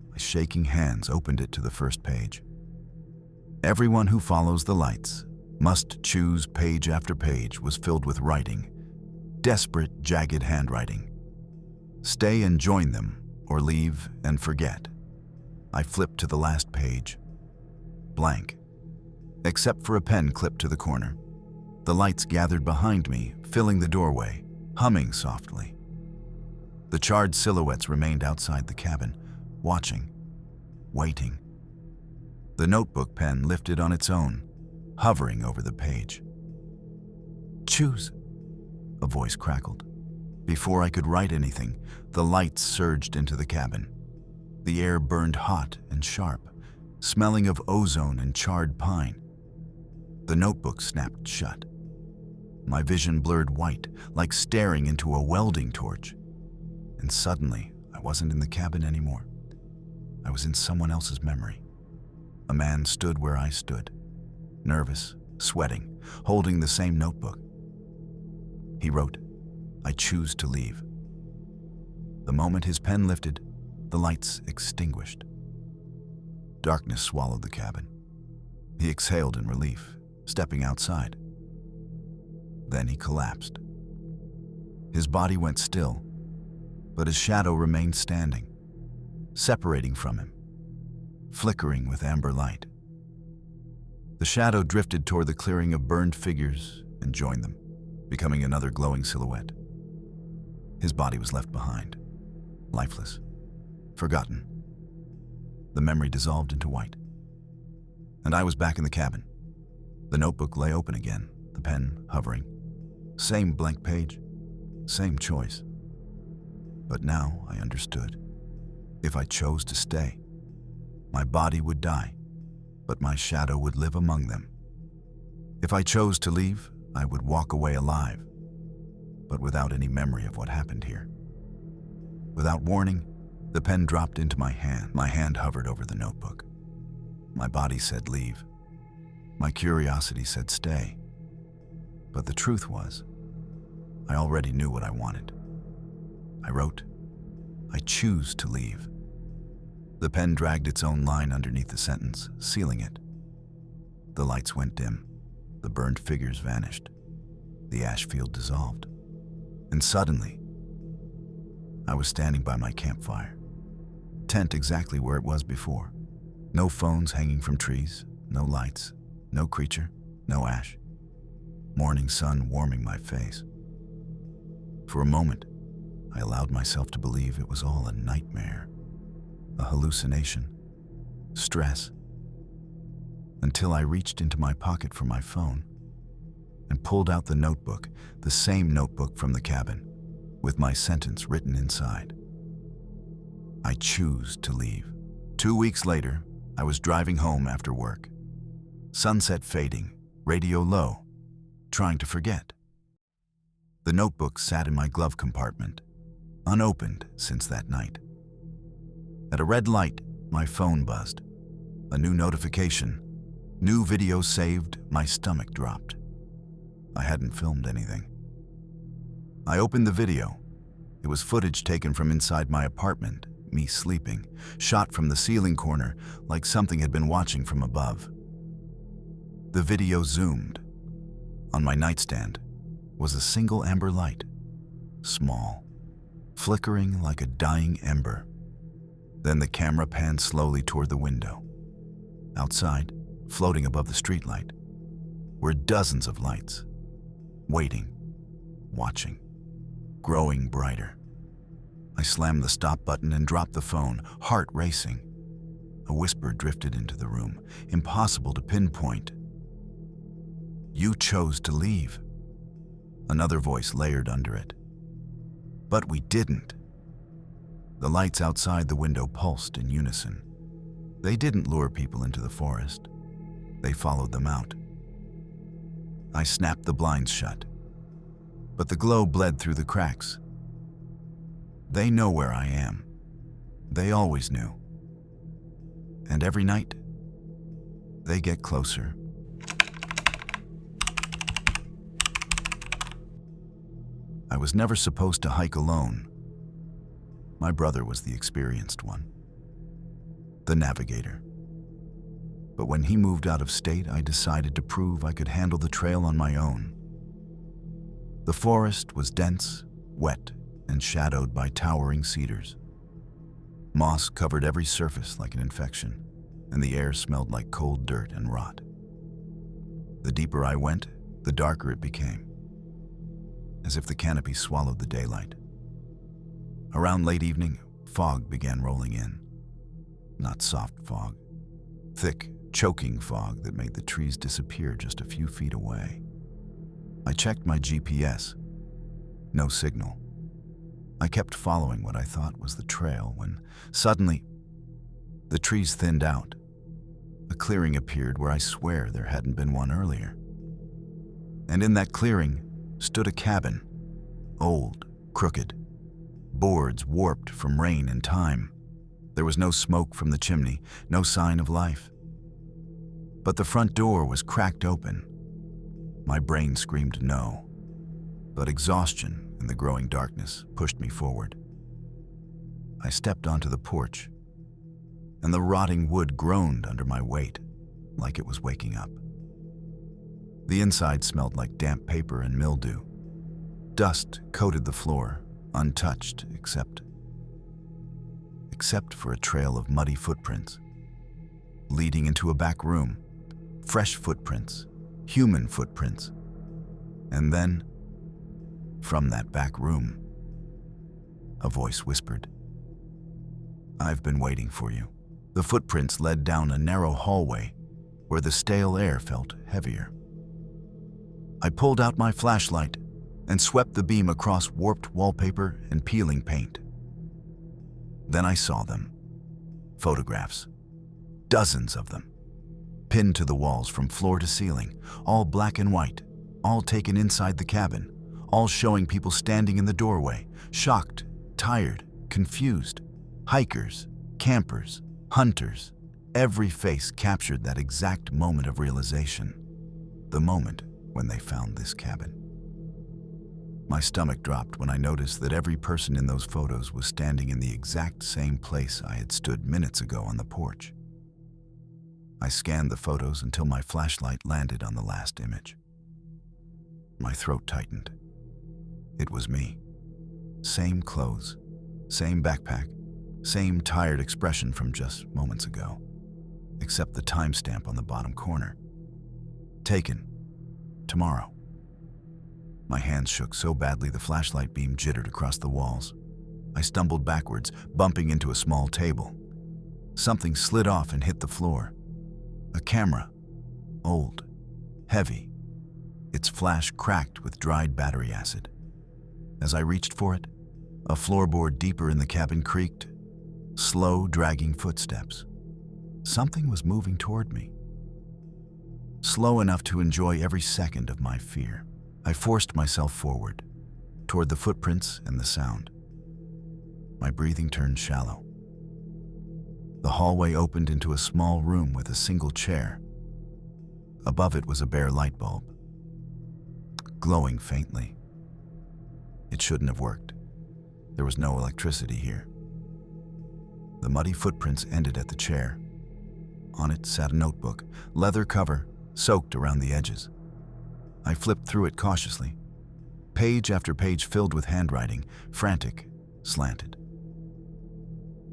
My shaking hands opened it to the first page. Everyone who follows the lights must choose. Page after page was filled with writing, desperate, jagged handwriting. Stay and join them, or leave and forget. I flipped to the last page. Blank, except for a pen clipped to the corner. The lights gathered behind me, filling the doorway, humming softly. The charred silhouettes remained outside the cabin, watching, waiting. The notebook pen lifted on its own, hovering over the page. Choose, a voice crackled. Before I could write anything, the lights surged into the cabin. The air burned hot and sharp, smelling of ozone and charred pine. The notebook snapped shut. My vision blurred white, like staring into a welding torch. And suddenly, I wasn't in the cabin anymore. I was in someone else's memory. A man stood where I stood, nervous, sweating, holding the same notebook. He wrote, "I choose to leave." The moment his pen lifted, the lights extinguished. Darkness swallowed the cabin. He exhaled in relief, stepping outside. Then he collapsed. His body went still, but his shadow remained standing, separating from him, flickering with amber light. The shadow drifted toward the clearing of burned figures and joined them, becoming another glowing silhouette. His body was left behind, lifeless, forgotten. The memory dissolved into white. And I was back in the cabin. The notebook lay open again, the pen hovering. Same blank page, same choice. But now I understood. If I chose to stay, my body would die, but my shadow would live among them. If I chose to leave, I would walk away alive, but without any memory of what happened here. Without warning, the pen dropped into my hand. My hand hovered over the notebook. My body said leave. My curiosity said stay. But the truth was, I already knew what I wanted. I wrote, "I choose to leave." The pen dragged its own line underneath the sentence, sealing it. The lights went dim. The burned figures vanished. The ash field dissolved. And suddenly, I was standing by my campfire. Tent exactly where it was before. No phones hanging from trees, no lights, no creature, no ash. Morning sun warming my face. For a moment, I allowed myself to believe it was all a nightmare, a hallucination, stress, until I reached into my pocket for my phone and pulled out the notebook, the same notebook from the cabin, with my sentence written inside. I choose to leave. 2 weeks later, I was driving home after work. Sunset fading, radio low, trying to forget. The notebook sat in my glove compartment, unopened since that night. At a red light, my phone buzzed. A new notification, new video saved, my stomach dropped. I hadn't filmed anything. I opened the video. It was footage taken from inside my apartment, me sleeping, shot from the ceiling corner like something had been watching from above. The video zoomed. On my nightstand was a single amber light, small, flickering like a dying ember. Then the camera panned slowly toward the window. Outside, floating above the streetlight, were dozens of lights, waiting, watching, growing brighter. I slammed the stop button and dropped the phone, heart racing. A whisper drifted into the room, impossible to pinpoint. "You chose to leave." Another voice layered under it. "But we didn't." The lights outside the window pulsed in unison. They didn't lure people into the forest. They followed them out. I snapped the blinds shut, but the glow bled through the cracks. They know where I am. They always knew. And every night, they get closer. I was never supposed to hike alone. My brother was the experienced one, the navigator. But when he moved out of state, I decided to prove I could handle the trail on my own. The forest was dense, wet, and shadowed by towering cedars. Moss covered every surface like an infection, and the air smelled like cold dirt and rot. The deeper I went, the darker it became, as if the canopy swallowed the daylight. Around late evening, fog began rolling in. Not soft fog, thick, choking fog that made the trees disappear just a few feet away. I checked my GPS. No signal. I kept following what I thought was the trail when suddenly the trees thinned out. A clearing appeared where I swear there hadn't been one earlier. And in that clearing stood a cabin, old, crooked, boards warped from rain and time. There was no smoke from the chimney, no sign of life. But the front door was cracked open. My brain screamed no, but exhaustion and the growing darkness pushed me forward. I stepped onto the porch, and the rotting wood groaned under my weight, like it was waking up. The inside smelled like damp paper and mildew. Dust coated the floor, untouched except for a trail of muddy footprints leading into a back room. Fresh footprints, human footprints. And then, from that back room, a voice whispered, "I've been waiting for you." The footprints led down a narrow hallway where the stale air felt heavier. I pulled out my flashlight and swept the beam across warped wallpaper and peeling paint. Then I saw them. Photographs. Dozens of them. Pinned to the walls from floor to ceiling, all black and white, all taken inside the cabin, all showing people standing in the doorway, shocked, tired, confused. Hikers, campers, hunters. Every face captured that exact moment of realization. The moment when they found this cabin. My stomach dropped when I noticed that every person in those photos was standing in the exact same place I had stood minutes ago on the porch. I scanned the photos until my flashlight landed on the last image. My throat tightened. It was me. Same clothes, same backpack, same tired expression from just moments ago, except the timestamp on the bottom corner. Taken. Tomorrow. My hands shook so badly the flashlight beam jittered across the walls. I stumbled backwards, bumping into a small table. Something slid off and hit the floor. A camera. Old. Heavy. Its flash cracked with dried battery acid. As I reached for it, a floorboard deeper in the cabin creaked. Slow, dragging footsteps. Something was moving toward me. Slow enough to enjoy every second of my fear. I forced myself forward, toward the footprints and the sound. My breathing turned shallow. The hallway opened into a small room with a single chair. Above it was a bare light bulb, glowing faintly. It shouldn't have worked. There was no electricity here. The muddy footprints ended at the chair. On it sat a notebook, leather cover, soaked around the edges. I flipped through it cautiously. Page after page filled with handwriting, frantic, slanted.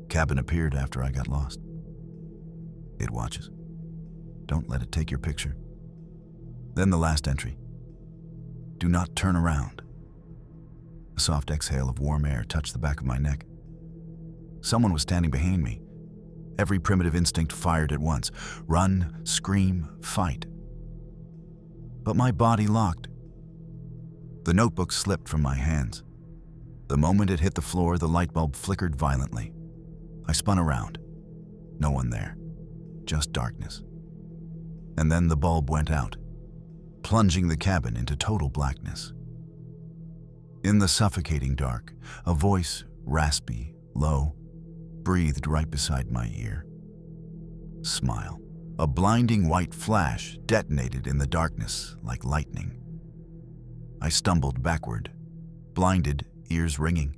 Cabin appeared after I got lost. It watches. Don't let it take your picture. Then the last entry. Do not turn around. A soft exhale of warm air touched the back of my neck. Someone was standing behind me. Every primitive instinct fired at once. Run, scream, fight. But my body locked. The notebook slipped from my hands. The moment it hit the floor, the light bulb flickered violently. I spun around. No one there. Just darkness. And then the bulb went out, plunging the cabin into total blackness. In the suffocating dark, a voice, raspy, low, breathed right beside my ear. smile. A blinding white flash detonated in the darkness like lightning. I stumbled backward, blinded, ears ringing.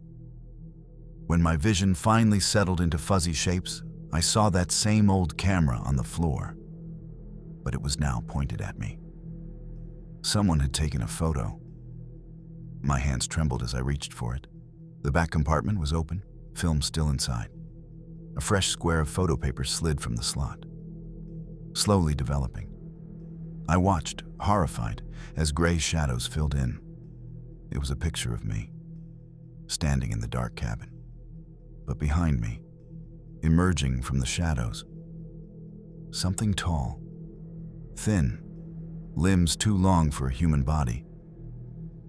When my vision finally settled into fuzzy shapes, I saw that same old camera on the floor, but it was now pointed at me. Someone had taken a photo. My hands trembled as I reached for it. The back compartment was open, film still inside. A fresh square of photo paper slid from the slot, slowly developing. I watched, horrified, as gray shadows filled in. It was a picture of me, standing in the dark cabin. But behind me, emerging from the shadows, something tall, thin, limbs too long for a human body.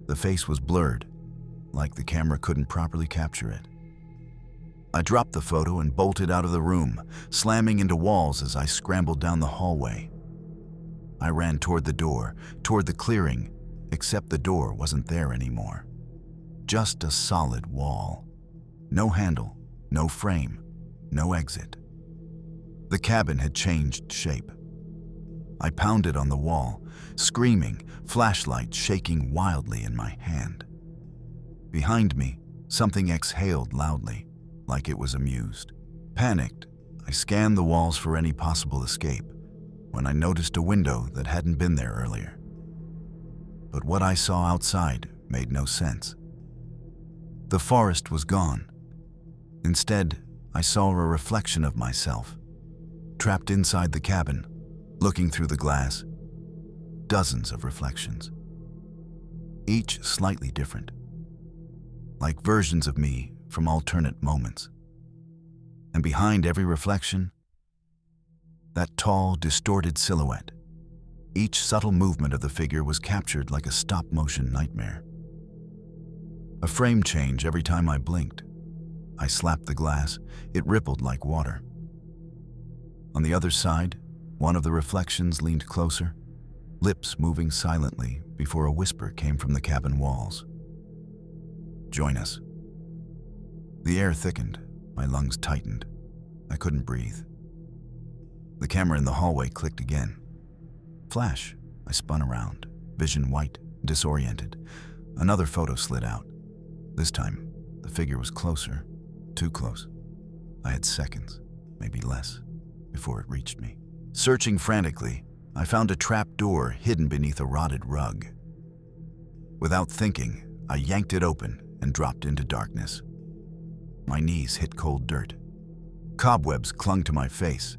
The face was blurred, like the camera couldn't properly capture it. I dropped the photo and bolted out of the room, slamming into walls as I scrambled down the hallway. I ran toward the door, toward the clearing, except the door wasn't there anymore. Just a solid wall. No handle, no frame, no exit. The cabin had changed shape. I pounded on the wall, screaming, flashlight shaking wildly in my hand. Behind me, something exhaled loudly, like it was amused. Panicked, I scanned the walls for any possible escape when I noticed a window that hadn't been there earlier. But what I saw outside made no sense. The forest was gone. Instead, I saw a reflection of myself, trapped inside the cabin, looking through the glass. Dozens of reflections, each slightly different, like versions of me from alternate moments. And behind every reflection, that tall, distorted silhouette. Each subtle movement of the figure was captured like a stop-motion nightmare. A frame change every time I blinked. I slapped the glass. It rippled like water. On the other side, one of the reflections leaned closer, lips moving silently before a whisper came from the cabin walls. "Join us." The air thickened. My lungs tightened. I couldn't breathe. The camera in the hallway clicked again. Flash. I spun around, vision white, disoriented. Another photo slid out. This time, the figure was closer, too close. I had seconds, maybe less, before it reached me. Searching frantically, I found a trap door hidden beneath a rotted rug. Without thinking, I yanked it open and dropped into darkness. My knees hit cold dirt. Cobwebs clung to my face.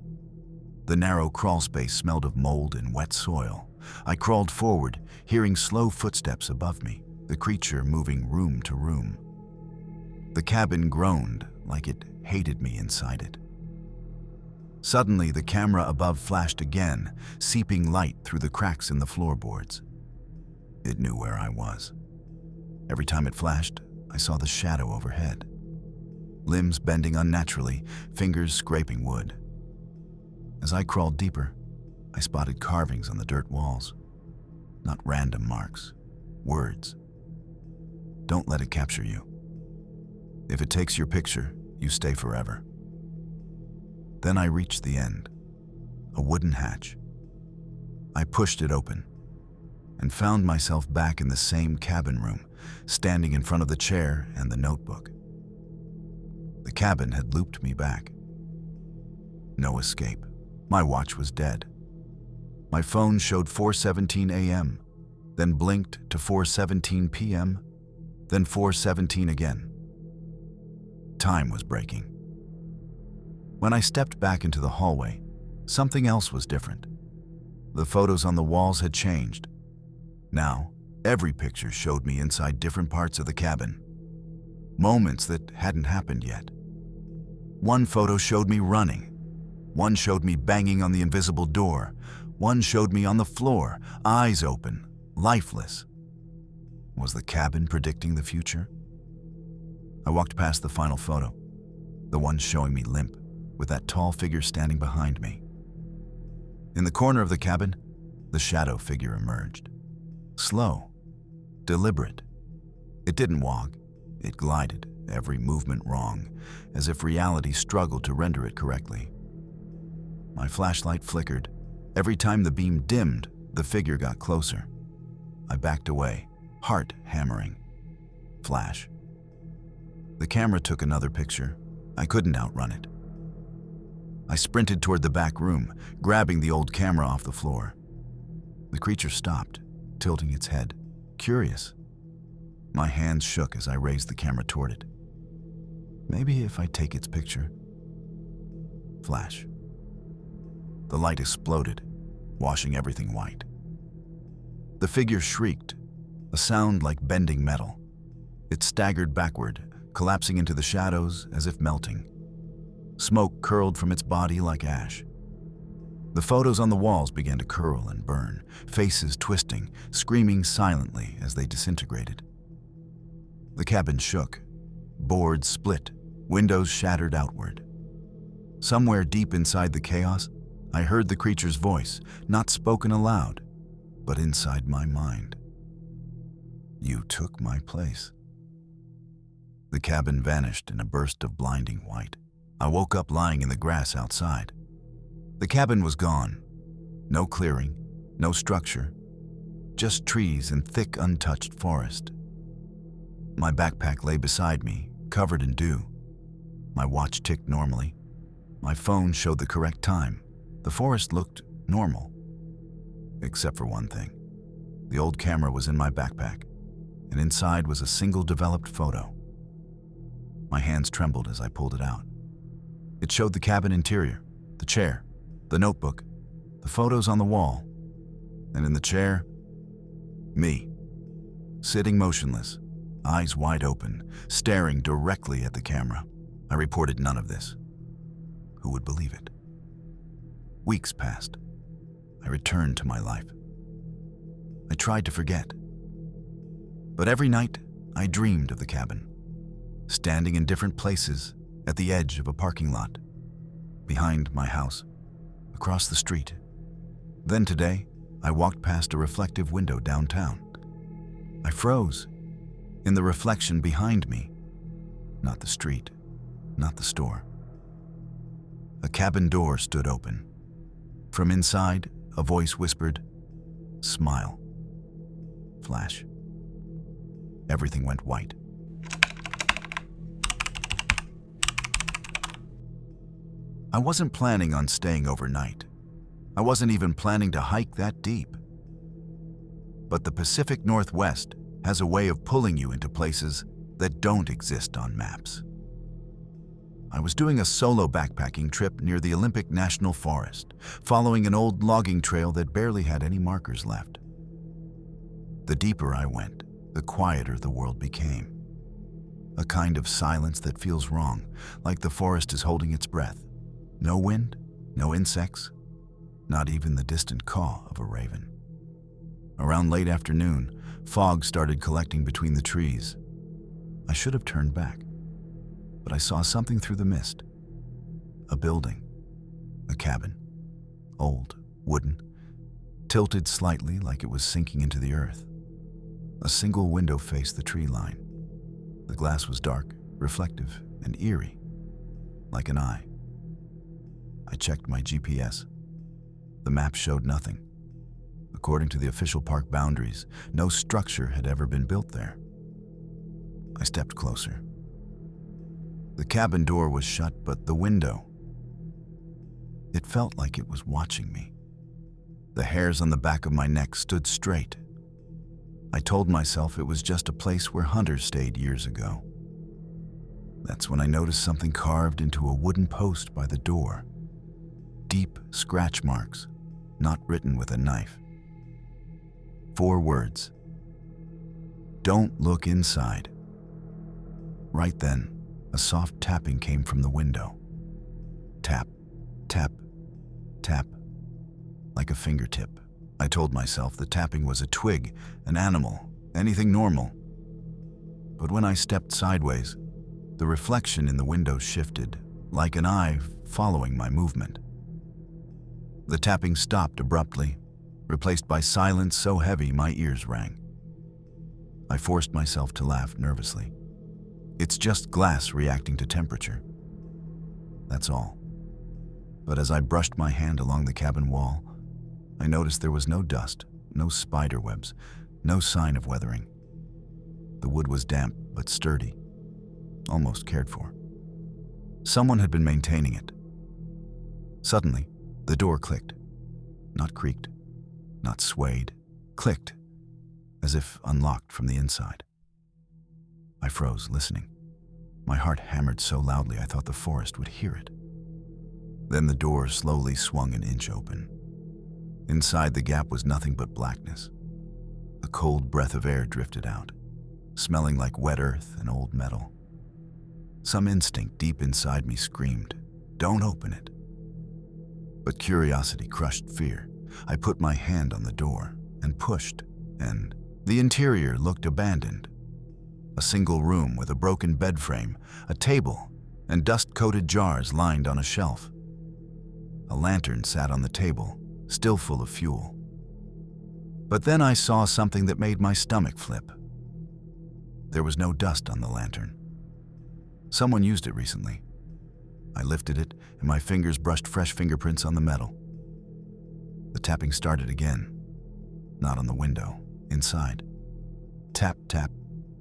The narrow crawl space smelled of mold and wet soil. I crawled forward, hearing slow footsteps above me, the creature moving room to room. The cabin groaned like it hated me inside it. Suddenly, the camera above flashed again, seeping light through the cracks in the floorboards. It knew where I was. Every time it flashed, I saw the shadow overhead. Limbs bending unnaturally, fingers scraping wood. As I crawled deeper, I spotted carvings on the dirt walls. Not random marks, words. Don't let it capture you. If it takes your picture, you stay forever. Then I reached the end, a wooden hatch. I pushed it open and found myself back in the same cabin room, standing in front of the chair and the notebook. The cabin had looped me back. No escape. My watch was dead. My phone showed 4:17 a.m., then blinked to 4:17 p.m., then 4:17 again. Time was breaking. When I stepped back into the hallway, something else was different. The photos on the walls had changed. Now, every picture showed me inside different parts of the cabin. Moments that hadn't happened yet. One photo showed me running. One showed me banging on the invisible door. One showed me on the floor, eyes open, lifeless. Was the cabin predicting the future? I walked past the final photo, the one showing me limp, with that tall figure standing behind me. In the corner of the cabin, the shadow figure emerged. Slow, deliberate. It didn't walk, it glided, every movement wrong, as if reality struggled to render it correctly. My flashlight flickered. Every time the beam dimmed, the figure got closer. I backed away, heart hammering. Flash. The camera took another picture. I couldn't outrun it. I sprinted toward the back room, grabbing the old camera off the floor. The creature stopped, tilting its head, curious. My hands shook as I raised the camera toward it. Maybe if I take its picture. Flash. The light exploded, washing everything white. The figure shrieked, a sound like bending metal. It staggered backward, collapsing into the shadows as if melting. Smoke curled from its body like ash. The photos on the walls began to curl and burn, faces twisting, screaming silently as they disintegrated. The cabin shook. Boards split, windows shattered outward. Somewhere deep inside the chaos, I heard the creature's voice, not spoken aloud, but inside my mind. You took my place. The cabin vanished in a burst of blinding white. I woke up lying in the grass outside. The cabin was gone. No clearing, no structure, just trees and thick, untouched forest. My backpack lay beside me, covered in dew. My watch ticked normally. My phone showed the correct time. The forest looked normal. Except for one thing. The old camera was in my backpack, and inside was a single developed photo. My hands trembled as I pulled it out. It showed the cabin interior, the chair, the notebook, the photos on the wall, and in the chair, me, sitting motionless, eyes wide open, staring directly at the camera. I reported none of this. Who would believe it? Weeks passed. I returned to my life. I tried to forget. But every night, I dreamed of the cabin, standing in different places at the edge of a parking lot, behind my house, across the street. Then today, I walked past a reflective window downtown. I froze in the reflection behind me, not the street, not the store. A cabin door stood open. From inside, a voice whispered, "Smile." Flash. Everything went white. I wasn't planning on staying overnight. I wasn't even planning to hike that deep. But the Pacific Northwest has a way of pulling you into places that don't exist on maps. I was doing a solo backpacking trip near the Olympic National Forest, following an old logging trail that barely had any markers left. The deeper I went, the quieter the world became. A kind of silence that feels wrong, like the forest is holding its breath. No wind, no insects, not even the distant caw of a raven. Around late afternoon, fog started collecting between the trees. I should have turned back, but I saw something through the mist. A building, a cabin, old, wooden, tilted slightly like it was sinking into the earth. A single window faced the tree line. The glass was dark, reflective, and eerie, like an eye. I checked my GPS. The map showed nothing. According to the official park boundaries, no structure had ever been built there. I stepped closer. The cabin door was shut, but the window, it felt like it was watching me. The hairs on the back of my neck stood straight. I told myself it was just a place where hunters stayed years ago. That's when I noticed something carved into a wooden post by the door. Deep scratch marks, not written with a knife. 4 words. Don't look inside. Right then, a soft tapping came from the window. Tap, tap, tap, like a fingertip. I told myself the tapping was a twig, an animal, anything normal. But when I stepped sideways, the reflection in the window shifted, like an eye following my movement. The tapping stopped abruptly, replaced by silence so heavy my ears rang. I forced myself to laugh nervously. It's just glass reacting to temperature. That's all. But as I brushed my hand along the cabin wall, I noticed there was no dust, no spider webs, no sign of weathering. The wood was damp but sturdy, almost cared for. Someone had been maintaining it. Suddenly, the door clicked. Not creaked, not swayed, clicked, as if unlocked from the inside. I froze, listening. My heart hammered so loudly I thought the forest would hear it. Then the door slowly swung an inch open. Inside the gap was nothing but blackness. A cold breath of air drifted out, smelling like wet earth and old metal. Some instinct deep inside me screamed, "Don't open it." But curiosity crushed fear. I put my hand on the door and pushed, and the interior looked abandoned. A single room with a broken bed frame, a table, and dust-coated jars lined on a shelf. A lantern sat on the table, still full of fuel. But then I saw something that made my stomach flip. There was no dust on the lantern. Someone used it recently. I lifted it, and my fingers brushed fresh fingerprints on the metal. The tapping started again. Not on the window, inside. Tap, tap,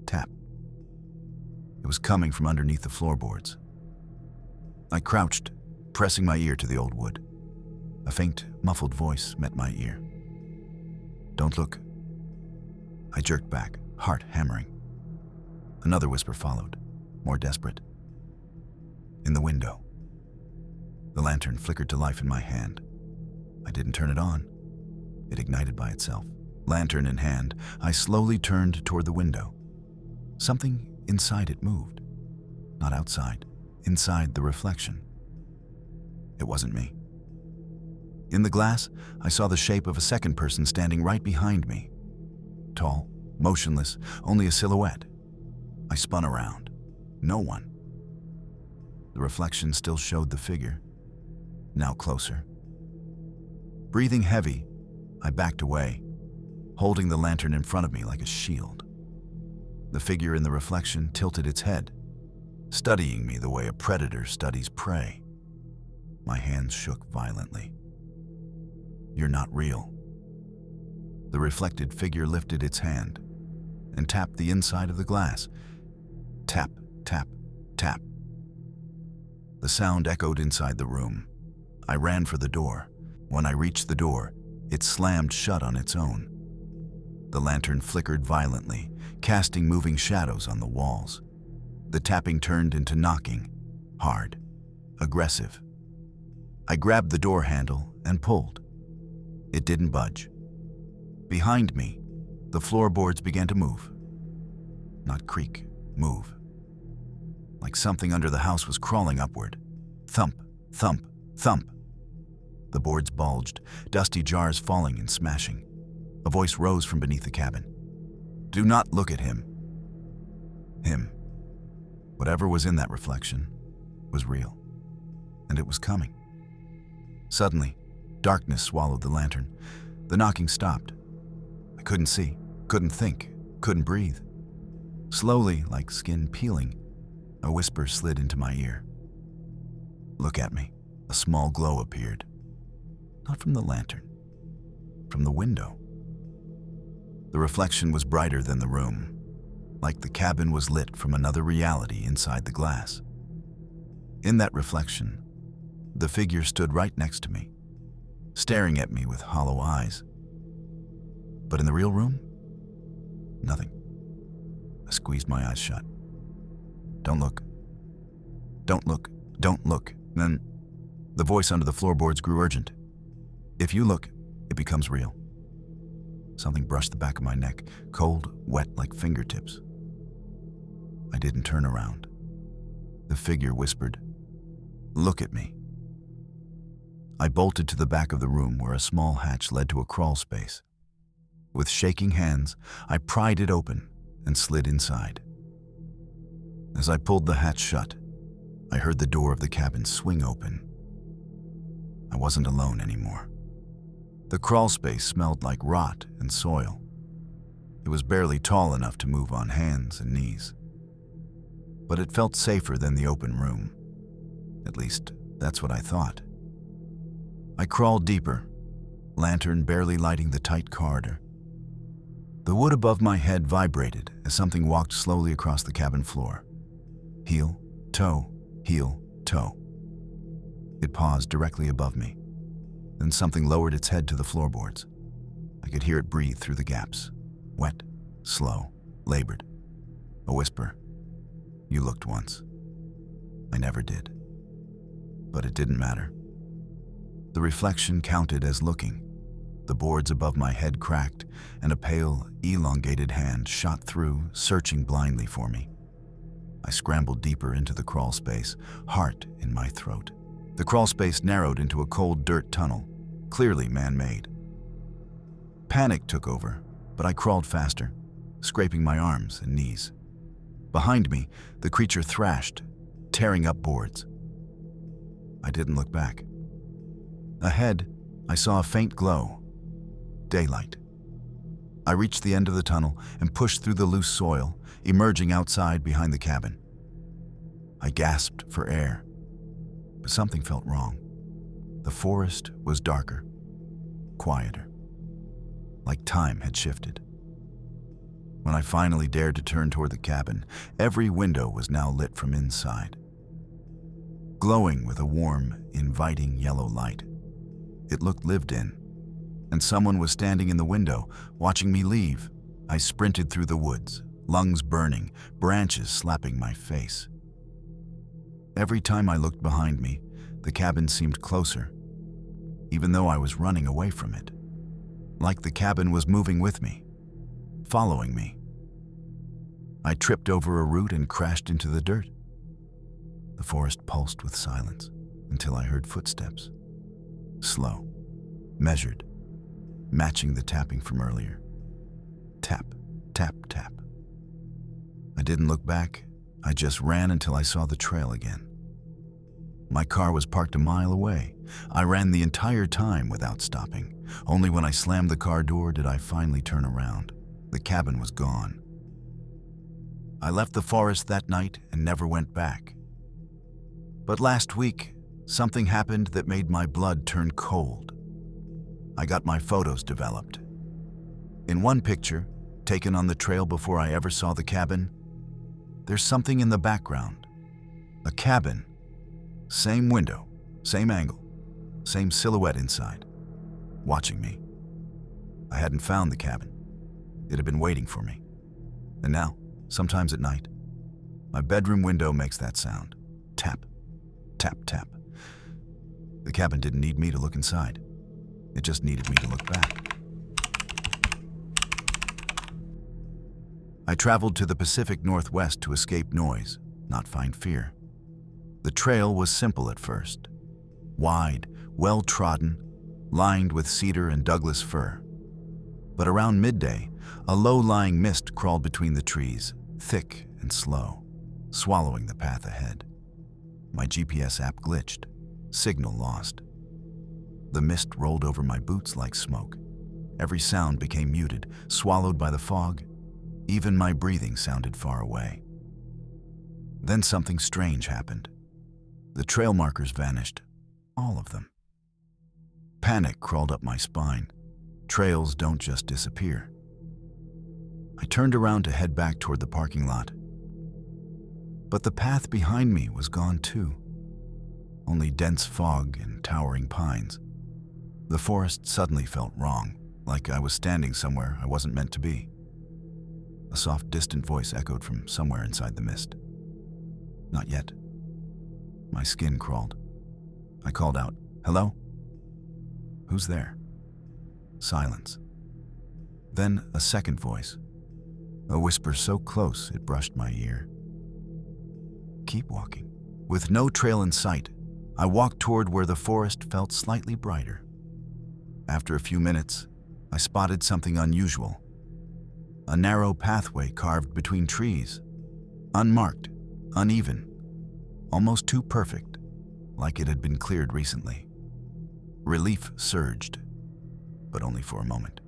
tap. It was coming from underneath the floorboards. I crouched, pressing my ear to the old wood. A faint, muffled voice met my ear. "Don't look." I jerked back, heart hammering. Another whisper followed, more desperate. "In the window." The lantern flickered to life in my hand. I didn't turn it on. It ignited by itself. Lantern in hand, I slowly turned toward the window. Something inside it moved. Not outside, inside the reflection. It wasn't me. In the glass, I saw the shape of a second person standing right behind me. Tall, motionless, only a silhouette. I spun around. No one. The reflection still showed the figure, now closer. Breathing heavy, I backed away, holding the lantern in front of me like a shield. The figure in the reflection tilted its head, studying me the way a predator studies prey. My hands shook violently. "You're not real." The reflected figure lifted its hand and tapped the inside of the glass. Tap, tap, tap. The sound echoed inside the room. I ran for the door. When I reached the door, it slammed shut on its own. The lantern flickered violently, casting moving shadows on the walls. The tapping turned into knocking, hard, aggressive. I grabbed the door handle and pulled. It didn't budge. Behind me, the floorboards began to move. Not creak, move. Like something under the house was crawling upward. Thump, thump, thump. The boards bulged, dusty jars falling and smashing. A voice rose from beneath the cabin. "Do not look at him." Him. Whatever was in that reflection was real, and it was coming. Suddenly, darkness swallowed the lantern. The knocking stopped. I couldn't see, couldn't think, couldn't breathe. Slowly, like skin peeling, a whisper slid into my ear. "Look at me." A small glow appeared. Not from the lantern, from the window. The reflection was brighter than the room, like the cabin was lit from another reality inside the glass. In that reflection, the figure stood right next to me, staring at me with hollow eyes. But in the real room, nothing. I squeezed my eyes shut. "Don't look. Don't look. Don't look." Then the voice under the floorboards grew urgent. "If you look, it becomes real." Something brushed the back of my neck, cold, wet like fingertips. I didn't turn around. The figure whispered, "Look at me." I bolted to the back of the room where a small hatch led to a crawl space. With shaking hands, I pried it open and slid inside. As I pulled the hatch shut, I heard the door of the cabin swing open. I wasn't alone anymore. The crawl space smelled like rot and soil. It was barely tall enough to move on hands and knees. But it felt safer than the open room. At least, that's what I thought. I crawled deeper, lantern barely lighting the tight corridor. The wood above my head vibrated as something walked slowly across the cabin floor. Heel, toe, heel, toe. It paused directly above me. Then something lowered its head to the floorboards. I could hear it breathe through the gaps. Wet, slow, labored. A whisper. You looked once. I never did. But it didn't matter. The reflection counted as looking. The boards above my head cracked, and a pale, elongated hand shot through, searching blindly for me. I scrambled deeper into the crawl space, heart in my throat. The crawl space narrowed into a cold dirt tunnel, clearly man-made. Panic took over, but I crawled faster, scraping my arms and knees. Behind me, the creature thrashed, tearing up boards. I didn't look back. Ahead, I saw a faint glow. Daylight. I reached the end of the tunnel and pushed through the loose soil, emerging outside behind the cabin. I gasped for air, but something felt wrong. The forest was darker, quieter, like time had shifted. When I finally dared to turn toward the cabin, every window was now lit from inside, glowing with a warm, inviting yellow light. It looked lived in, and someone was standing in the window, watching me leave. I sprinted through the woods, lungs burning, branches slapping my face. Every time I looked behind me, the cabin seemed closer, even though I was running away from it. Like the cabin was moving with me, following me. I tripped over a root and crashed into the dirt. The forest pulsed with silence until I heard footsteps. Slow, measured, matching the tapping from earlier. Tap, tap, tap. I didn't look back. I just ran until I saw the trail again. My car was parked a mile away. I ran the entire time without stopping. Only when I slammed the car door did I finally turn around. The cabin was gone. I left the forest that night and never went back. But last week, something happened that made my blood turn cold. I got my photos developed. In one picture, taken on the trail before I ever saw the cabin, there's something in the background. A cabin. Same window, same angle, same silhouette inside, watching me. I hadn't found the cabin. It had been waiting for me. And now, sometimes at night, my bedroom window makes that sound. Tap, tap, tap. The cabin didn't need me to look inside. It just needed me to look back. I traveled to the Pacific Northwest to escape noise, not find fear. The trail was simple at first. Wide, well-trodden, lined with cedar and Douglas fir. But around midday, a low-lying mist crawled between the trees, thick and slow, swallowing the path ahead. My GPS app glitched, signal lost. The mist rolled over my boots like smoke. Every sound became muted, swallowed by the fog. Even my breathing sounded far away. Then something strange happened. The trail markers vanished, all of them. Panic crawled up my spine. Trails don't just disappear. I turned around to head back toward the parking lot. But the path behind me was gone too. Only dense fog and towering pines. The forest suddenly felt wrong, like I was standing somewhere I wasn't meant to be. A soft, distant voice echoed from somewhere inside the mist. Not yet. My skin crawled. I called out, "Hello? Who's there?" Silence. Then a second voice. A whisper so close it brushed my ear. Keep walking. With no trail in sight, I walked toward where the forest felt slightly brighter. After a few minutes, I spotted something unusual. A narrow pathway carved between trees. Unmarked, uneven, almost too perfect, like it had been cleared recently. Relief surged, but only for a moment.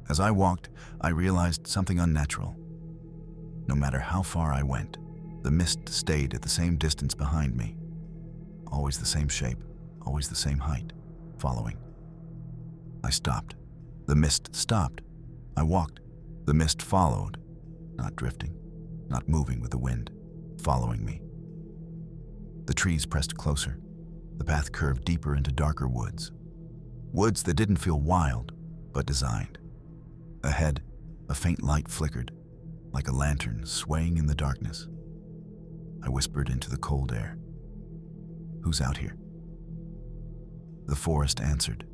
As I walked, I realized something unnatural. No matter how far I went, the mist stayed at the same distance behind me. Always the same shape, always the same height. following. I stopped. The mist stopped. I walked. The mist followed, not drifting, not moving with the wind, following me. The trees pressed closer. The path curved deeper into darker woods. Woods that didn't feel wild, but designed. Ahead, a faint light flickered, like a lantern swaying in the darkness. I whispered into the cold air. "Who's out here?" The forest answered,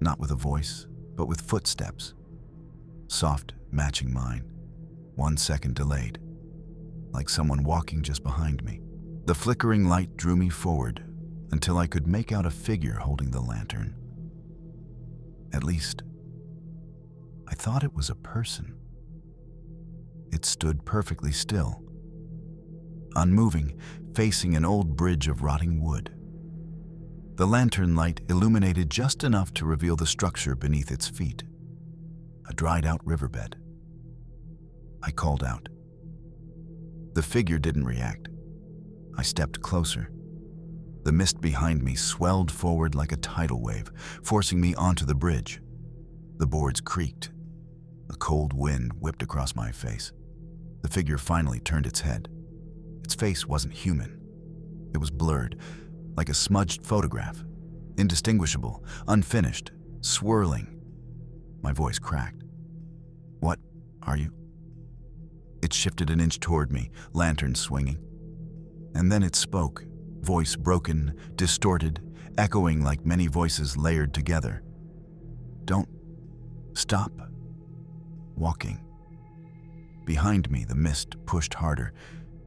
not with a voice, but with footsteps. Soft, matching mine, 1 second delayed, like someone walking just behind me. The flickering light drew me forward until I could make out a figure holding the lantern. At least, I thought it was a person. It stood perfectly still, unmoving, facing an old bridge of rotting wood. The lantern light illuminated just enough to reveal the structure beneath its feet, a dried-out riverbed. I called out. The figure didn't react. I stepped closer. The mist behind me swelled forward like a tidal wave, forcing me onto the bridge. The boards creaked. A cold wind whipped across my face. The figure finally turned its head. Its face wasn't human. It was blurred, like a smudged photograph, indistinguishable, unfinished, swirling. My voice cracked. "What are you?" It shifted an inch toward me, lantern swinging. And then it spoke, voice broken, distorted, echoing like many voices layered together. "Don't stop walking." Behind me, the mist pushed harder,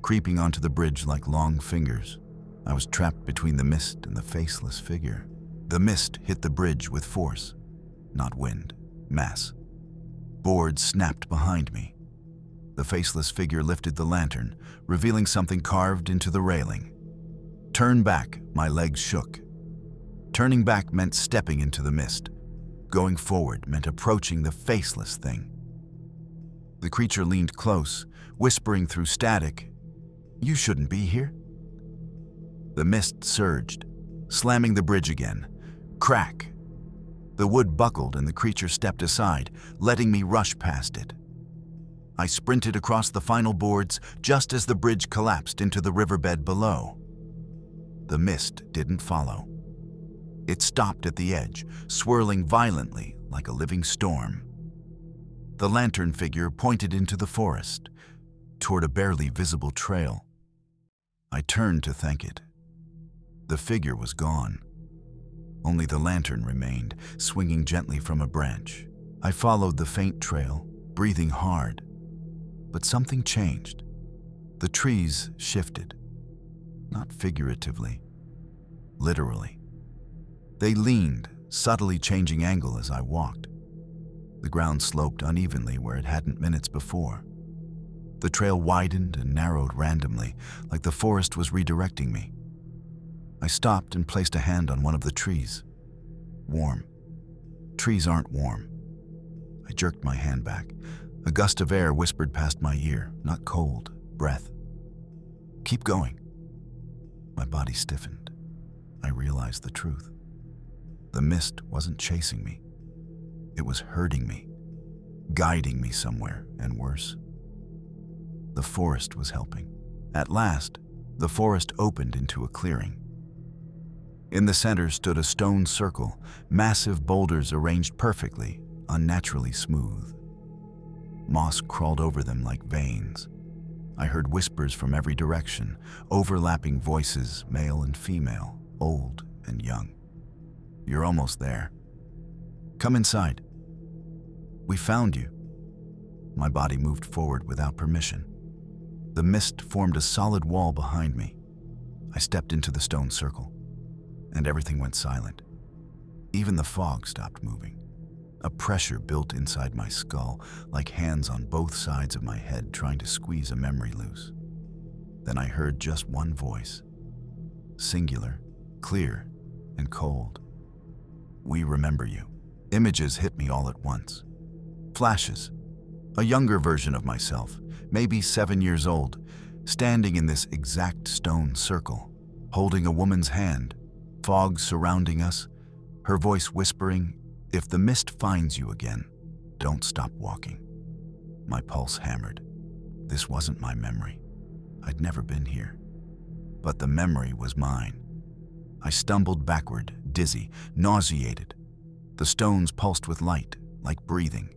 creeping onto the bridge like long fingers. I was trapped between the mist and the faceless figure. The mist hit the bridge with force, not wind, mass. Boards snapped behind me. The faceless figure lifted the lantern, revealing something carved into the railing. Turn back, my legs shook. Turning back meant stepping into the mist. Going forward meant approaching the faceless thing. The creature leaned close, whispering through static, "You shouldn't be here." The mist surged, slamming the bridge again. Crack! The wood buckled and the creature stepped aside, letting me rush past it. I sprinted across the final boards just as the bridge collapsed into the riverbed below. The mist didn't follow. It stopped at the edge, swirling violently like a living storm. The lantern figure pointed into the forest, toward a barely visible trail. I turned to thank it. The figure was gone. Only the lantern remained, swinging gently from a branch. I followed the faint trail, breathing hard. But something changed. The trees shifted, not figuratively, literally. They leaned, subtly changing angle as I walked. The ground sloped unevenly where it hadn't minutes before. The trail widened and narrowed randomly, like the forest was redirecting me. I stopped and placed a hand on one of the trees. Warm. Trees aren't warm. I jerked my hand back. A gust of air whispered past my ear, not cold, breath. "Keep going." My body stiffened. I realized the truth. The mist wasn't chasing me. It was herding me, guiding me somewhere, and worse. The forest was helping. At last, the forest opened into a clearing. In the center stood a stone circle, massive boulders arranged perfectly, unnaturally smooth. Moss crawled over them like veins. I heard whispers from every direction, overlapping voices, male and female, old and young. "You're almost there. Come inside. We found you." My body moved forward without permission. The mist formed a solid wall behind me. I stepped into the stone circle, and everything went silent. Even the fog stopped moving. A pressure built inside my skull, like hands on both sides of my head trying to squeeze a memory loose. Then I heard just one voice, singular, clear, and cold. "We remember you." Images hit me all at once. Flashes. A younger version of myself, maybe 7 years old, standing in this exact stone circle, holding a woman's hand, fog surrounding us, her voice whispering, "If the mist finds you again, don't stop walking." My pulse hammered. This wasn't my memory. I'd never been here. But the memory was mine. I stumbled backward, dizzy, nauseated. The stones pulsed with light, like breathing.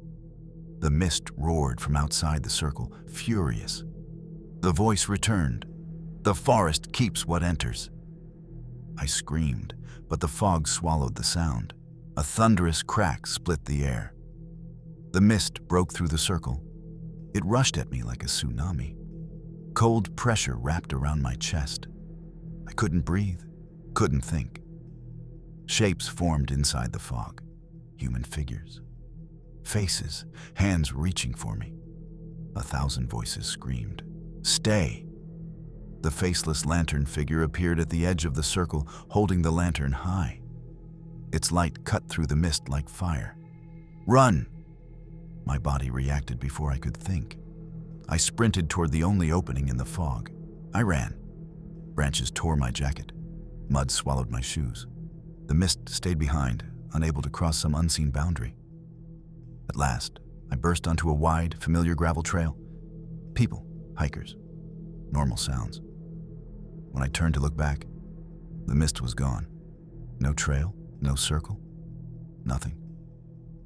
The mist roared from outside the circle, furious. The voice returned. "The forest keeps what enters." I screamed, but the fog swallowed the sound. A thunderous crack split the air. The mist broke through the circle. It rushed at me like a tsunami. Cold pressure wrapped around my chest. I couldn't breathe, couldn't think. Shapes formed inside the fog. Human figures. Faces, hands reaching for me. 1,000 voices screamed, "Stay!" The faceless lantern figure appeared at the edge of the circle, holding the lantern high. Its light cut through the mist like fire. "Run!" My body reacted before I could think. I sprinted toward the only opening in the fog. I ran. Branches tore my jacket. Mud swallowed my shoes. The mist stayed behind, unable to cross some unseen boundary. At last, I burst onto a wide, familiar gravel trail. People, hikers, normal sounds. When I turned to look back, the mist was gone. No trail, no circle, nothing.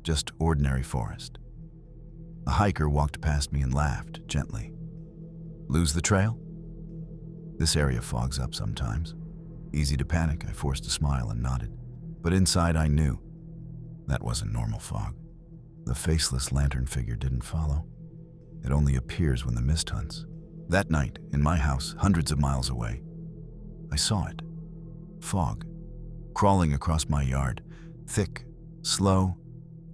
Just ordinary forest. A hiker walked past me and laughed gently. "Lose the trail?" "This area fogs up sometimes." Easy to panic, I forced a smile and nodded. But inside I knew that wasn't normal fog. The faceless lantern figure didn't follow. It only appears when the mist hunts. That night, in my house, hundreds of miles away, I saw it. Fog, crawling across my yard, thick, slow,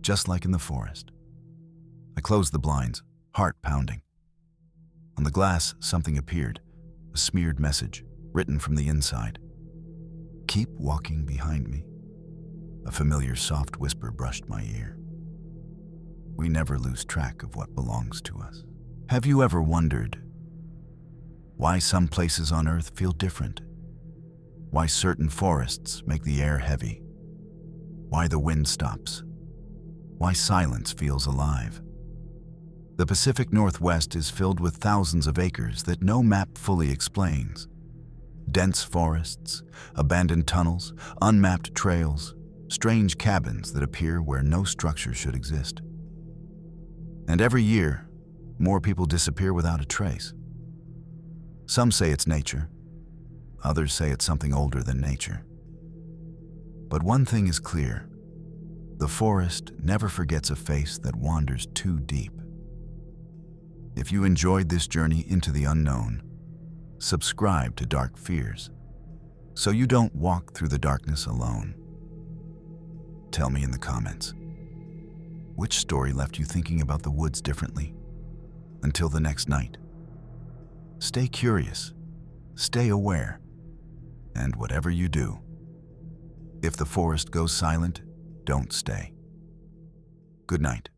just like in the forest. I closed the blinds, heart pounding. On the glass, something appeared, a smeared message, written from the inside. "Keep walking behind me." A familiar soft whisper brushed my ear. We never lose track of what belongs to us. Have you ever wondered why some places on Earth feel different? Why certain forests make the air heavy? Why the wind stops? Why silence feels alive? The Pacific Northwest is filled with thousands of acres that no map fully explains. Dense forests, abandoned tunnels, unmapped trails, strange cabins that appear where no structure should exist. And every year, more people disappear without a trace. Some say it's nature. Others say it's something older than nature. But one thing is clear. The forest never forgets a face that wanders too deep. If you enjoyed this journey into the unknown, subscribe to Dark Fears so you don't walk through the darkness alone. Tell me in the comments, which story left you thinking about the woods differently? Until the next night, stay curious, stay aware, and whatever you do, if the forest goes silent, don't stay. Good night.